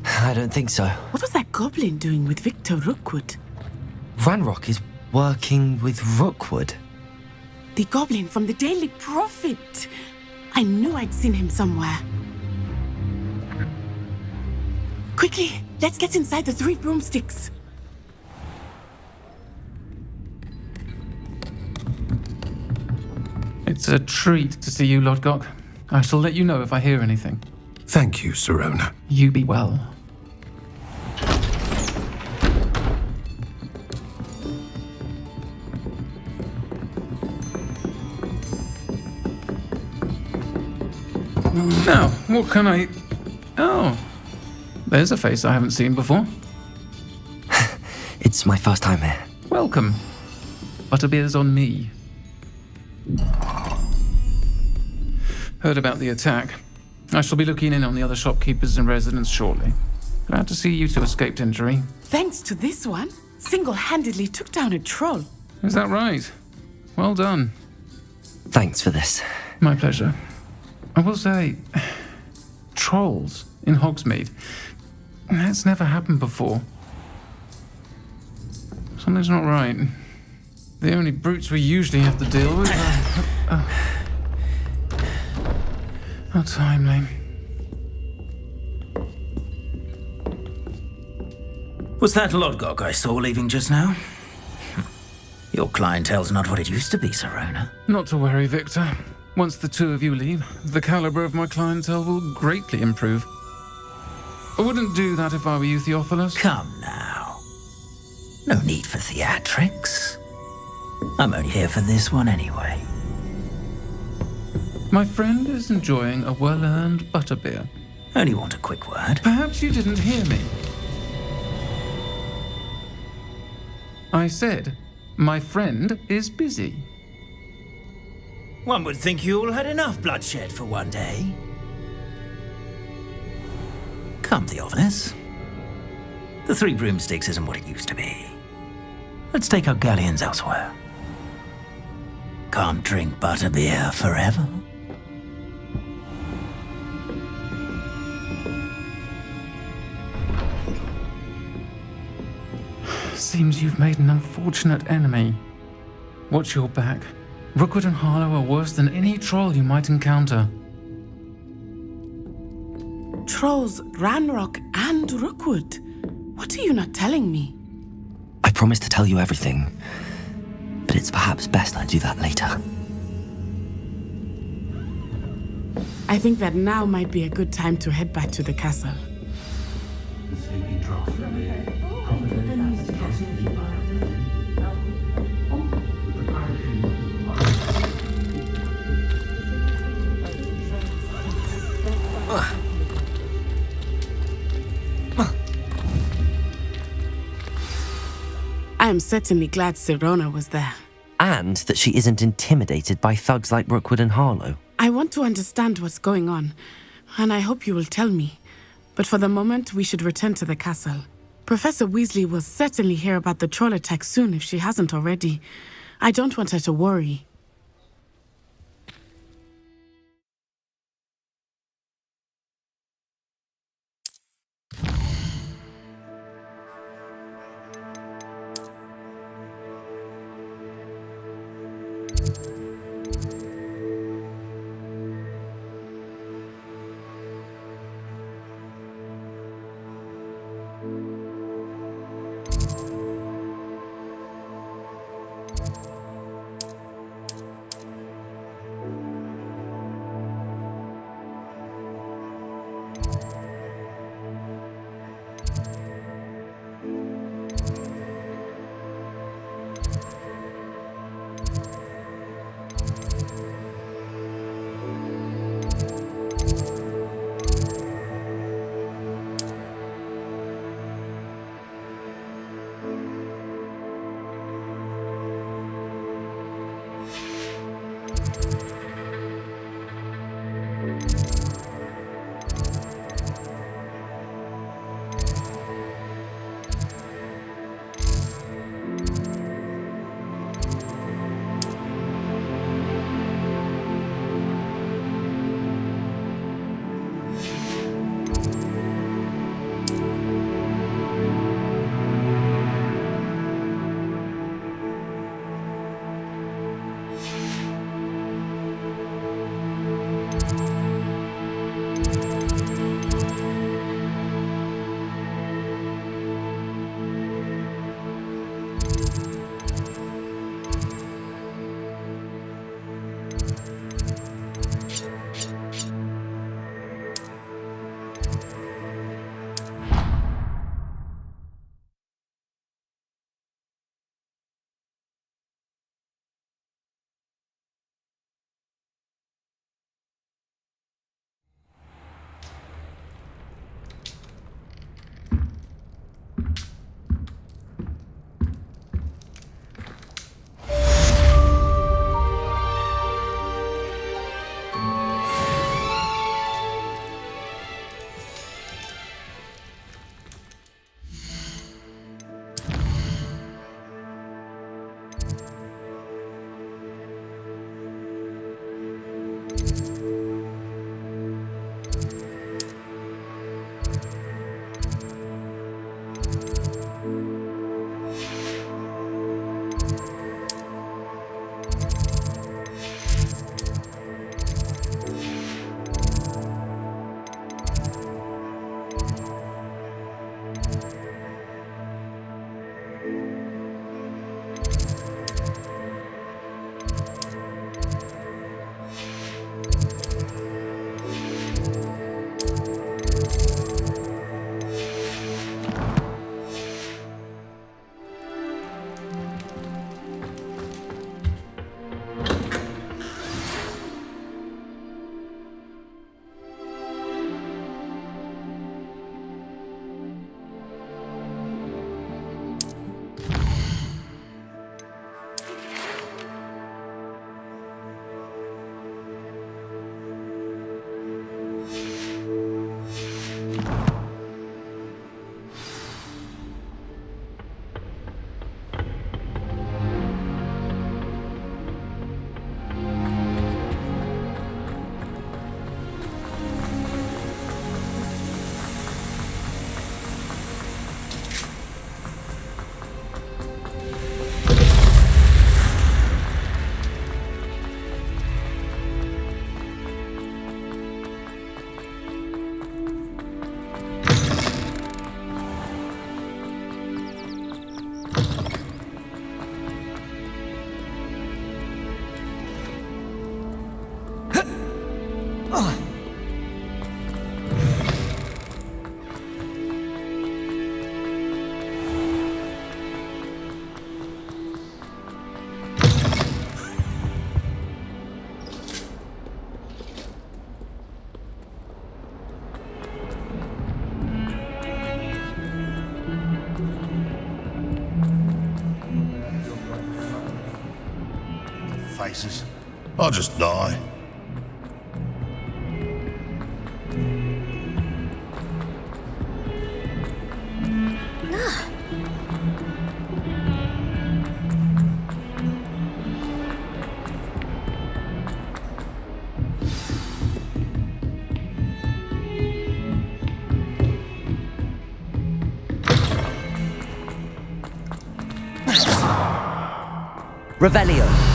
[SPEAKER 1] I don't think so.
[SPEAKER 6] What was that goblin doing with Victor Rookwood?
[SPEAKER 1] Ranrock is working with Rookwood.
[SPEAKER 6] The goblin from the Daily Prophet. I knew I'd seen him somewhere. Quickly, let's get inside the 3 broomsticks.
[SPEAKER 9] It's a treat to see you, Lodgok. I shall let you know if I hear anything.
[SPEAKER 16] Thank you, Sirona.
[SPEAKER 9] You be well. Now, what can I... Oh, there's a face I haven't seen before.
[SPEAKER 1] It's my first time here.
[SPEAKER 9] Welcome. Butterbeer's on me. Heard about the attack. I shall be looking in on the other shopkeepers and residents shortly. Glad to see you two escaped injury.
[SPEAKER 6] Thanks to this one, single-handedly took down a troll.
[SPEAKER 9] Is that right? Well done.
[SPEAKER 1] Thanks for this.
[SPEAKER 9] My pleasure. I will say, trolls in Hogsmeade. That's never happened before. Something's not right. The only brutes we usually have to deal with are... How timely.
[SPEAKER 5] Was that Lodgok I saw leaving just now? Your clientele's not what it used to be, Sirona.
[SPEAKER 9] Not to worry, Victor. Once the two of you leave, the caliber of my clientele will greatly improve. I wouldn't do that if I were you, Theophilus.
[SPEAKER 5] Come now. No need for theatrics. I'm only here for this one anyway.
[SPEAKER 9] My friend is enjoying a well-earned butterbeer.
[SPEAKER 5] Only want a quick word.
[SPEAKER 9] Perhaps you didn't hear me. I said, my friend is busy.
[SPEAKER 5] One would think you all had enough bloodshed for one day. Come, Theophilus. The 3 broomsticks isn't what it used to be. Let's take our galleons elsewhere. Can't drink butterbeer forever.
[SPEAKER 9] Seems you've made an unfortunate enemy. Watch your back. Rookwood and Harlow are worse than any troll you might encounter.
[SPEAKER 6] Trolls, Ranrock, and Rookwood. What are you not telling me?
[SPEAKER 1] I promised to tell you everything, but it's perhaps best I do that later.
[SPEAKER 6] I think that now might be a good time to head back to the castle. I am certainly glad Sirona was there.
[SPEAKER 1] And that she isn't intimidated by thugs like Rookwood and Harlow.
[SPEAKER 6] I want to understand what's going on, and I hope you will tell me. But for the moment, we should return to the castle. Professor Weasley will certainly hear about the troll attack soon if she hasn't already. I don't want her to worry.
[SPEAKER 19] Faces. I'll just die.
[SPEAKER 1] Revelio.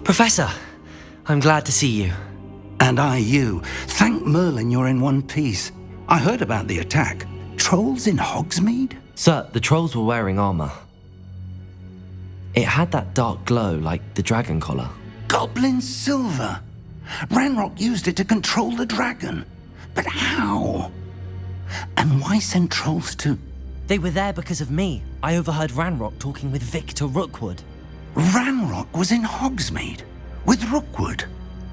[SPEAKER 1] Professor, I'm glad to see you.
[SPEAKER 19] And I you. Thank Merlin you're in one piece. I heard about the attack. Trolls in Hogsmeade?
[SPEAKER 1] Sir, the trolls were wearing armor. It had that dark glow like the dragon collar.
[SPEAKER 19] Goblin silver. Ranrock used it to control the dragon. But how? And why send trolls to...
[SPEAKER 1] They were there because of me. I overheard Ranrock talking with Victor Rookwood.
[SPEAKER 19] Ranrock was in Hogsmeade with Rookwood.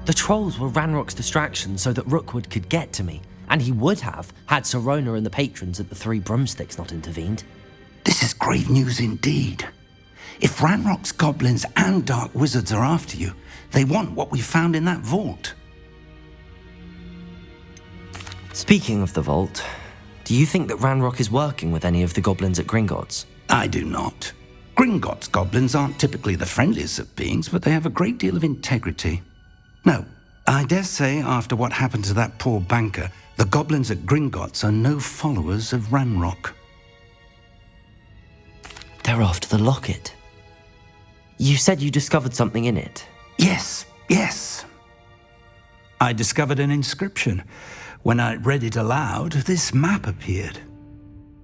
[SPEAKER 1] The trolls were Ranrock's distraction so that Rookwood could get to me, and he would have had Sirona and the patrons at the Three Broomsticks not intervened.
[SPEAKER 19] This is grave news indeed. If Ranrock's goblins and dark wizards are after you, they want what we found in that vault.
[SPEAKER 1] Speaking of the vault, do you think that Ranrock is working with any of the goblins at Gringotts?
[SPEAKER 19] I do not. Gringotts goblins aren't typically the friendliest of beings, but they have a great deal of integrity. No, I dare say after what happened to that poor banker, the goblins at Gringotts are no followers of Ranrock.
[SPEAKER 1] They're after the locket. You said you discovered something in it.
[SPEAKER 19] Yes. I discovered an inscription. When I read it aloud, this map appeared.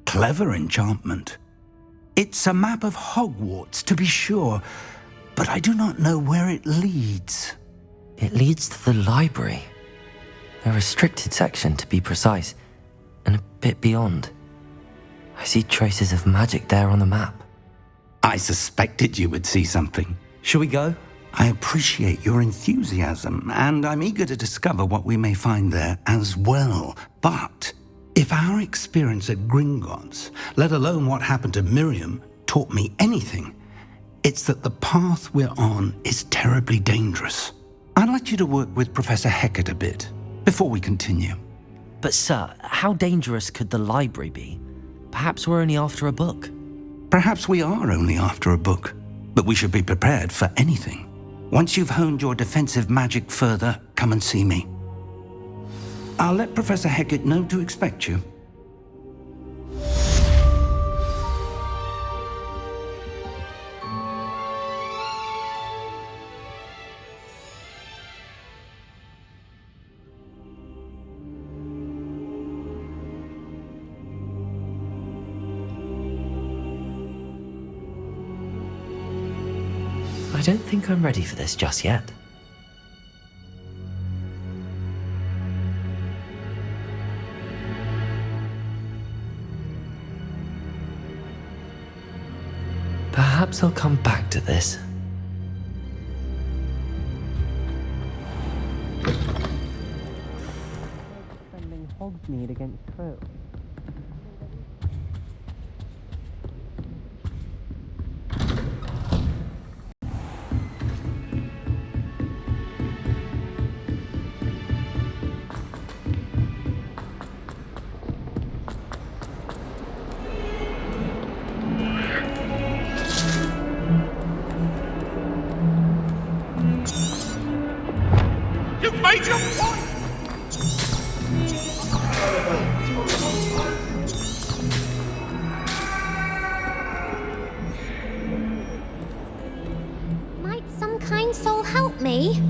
[SPEAKER 19] Clever enchantment. It's a map of Hogwarts, to be sure, but I do not know where it leads.
[SPEAKER 1] It leads to the library. A restricted section, to be precise, and a bit beyond. I see traces of magic there on the map.
[SPEAKER 19] I suspected you would see something.
[SPEAKER 1] Shall we go?
[SPEAKER 19] I appreciate your enthusiasm, and I'm eager to discover what we may find there as well. But if our experience at Gringotts, let alone what happened to Miriam, taught me anything, it's that the path we're on is terribly dangerous. I'd like you to work with Professor Hecat a bit before we continue.
[SPEAKER 1] But sir, how dangerous could the library be? Perhaps we're only after a book.
[SPEAKER 19] Perhaps we are only after a book, but we should be prepared for anything. Once you've honed your defensive magic further, come and see me. I'll let Professor Hecat know to expect you.
[SPEAKER 1] I don't think I'm ready for this just yet. Perhaps I'll come back to this.
[SPEAKER 3] Defending Hogsmeade against Crow.
[SPEAKER 13] You've made your point!
[SPEAKER 2] Might some kind soul help me?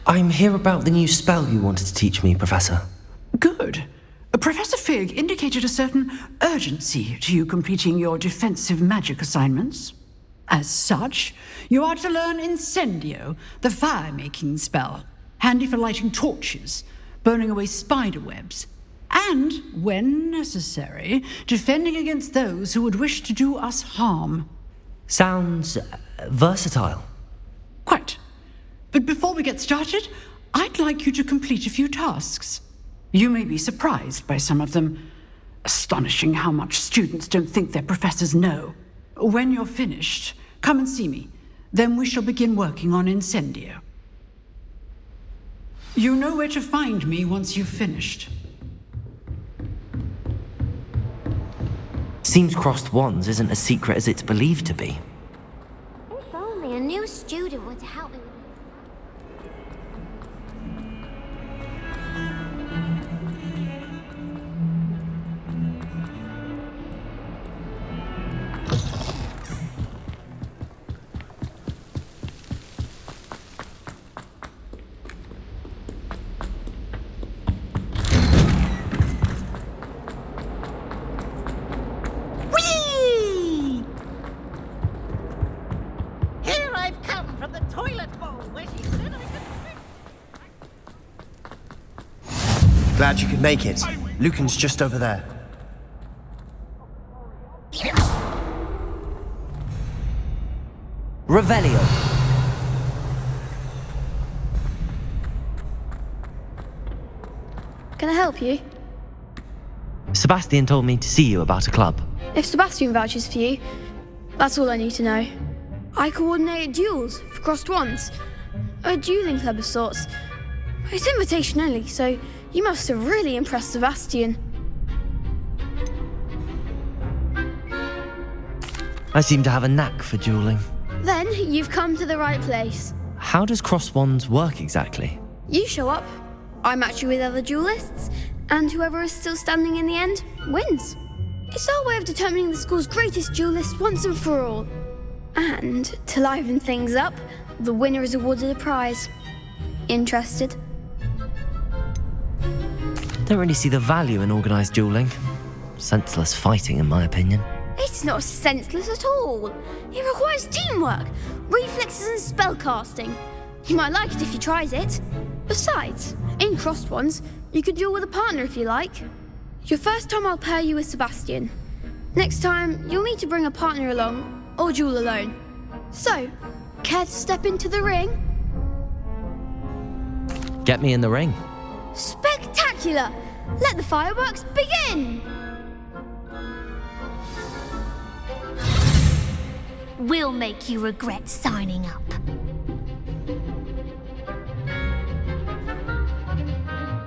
[SPEAKER 1] I'm here about the new spell you wanted to teach me, Professor.
[SPEAKER 20] Good. Professor Fig indicated a certain urgency to you completing your defensive magic assignments. As such, you are to learn Incendio, the fire-making spell, handy for lighting torches, burning away spider webs, and, when necessary, defending against those who would wish to do us harm.
[SPEAKER 1] Sounds versatile.
[SPEAKER 20] Quite. But before we get started, I'd like you to complete a few tasks. You may be surprised by some of them. Astonishing how much students don't think their professors know. When you're finished, come and see me. Then we shall begin working on Incendio. You know where to find me once you've finished.
[SPEAKER 1] Seems crossed wands isn't as secret as it's believed to be.
[SPEAKER 2] If only a new student were to help me with
[SPEAKER 21] Here I've come from the toilet bowl where she said I could...
[SPEAKER 8] Glad you could make it. Lucan's just over there.
[SPEAKER 1] Revelio.
[SPEAKER 10] Can I help you?
[SPEAKER 1] Sebastian told me to see you about a club.
[SPEAKER 10] If Sebastian vouches for you, that's all I need to know. I coordinate duels for crossed wands. A dueling club of sorts. It's invitation only, so you must have really impressed Sebastian.
[SPEAKER 1] I seem to have a knack for dueling.
[SPEAKER 10] Then you've come to the right place.
[SPEAKER 1] How does cross wands work exactly?
[SPEAKER 10] You show up, I match you with other duelists, and whoever is still standing in the end wins. It's our way of determining the school's greatest duelist once and for all. And to liven things up, the winner is awarded a prize. Interested?
[SPEAKER 1] Don't really see the value in organised dueling. Senseless fighting, in my opinion.
[SPEAKER 10] It's not senseless at all. It requires teamwork, reflexes and spellcasting. You might like it if you tried it. Besides, in crossed ones, you could duel with a partner if you like. Your first time I'll pair you with Sebastian. Next time, you'll need to bring a partner along, or duel alone. So, care to step into the ring?
[SPEAKER 1] Get me in the ring.
[SPEAKER 10] Spectacular! Let the fireworks begin!
[SPEAKER 2] We'll make you regret signing up.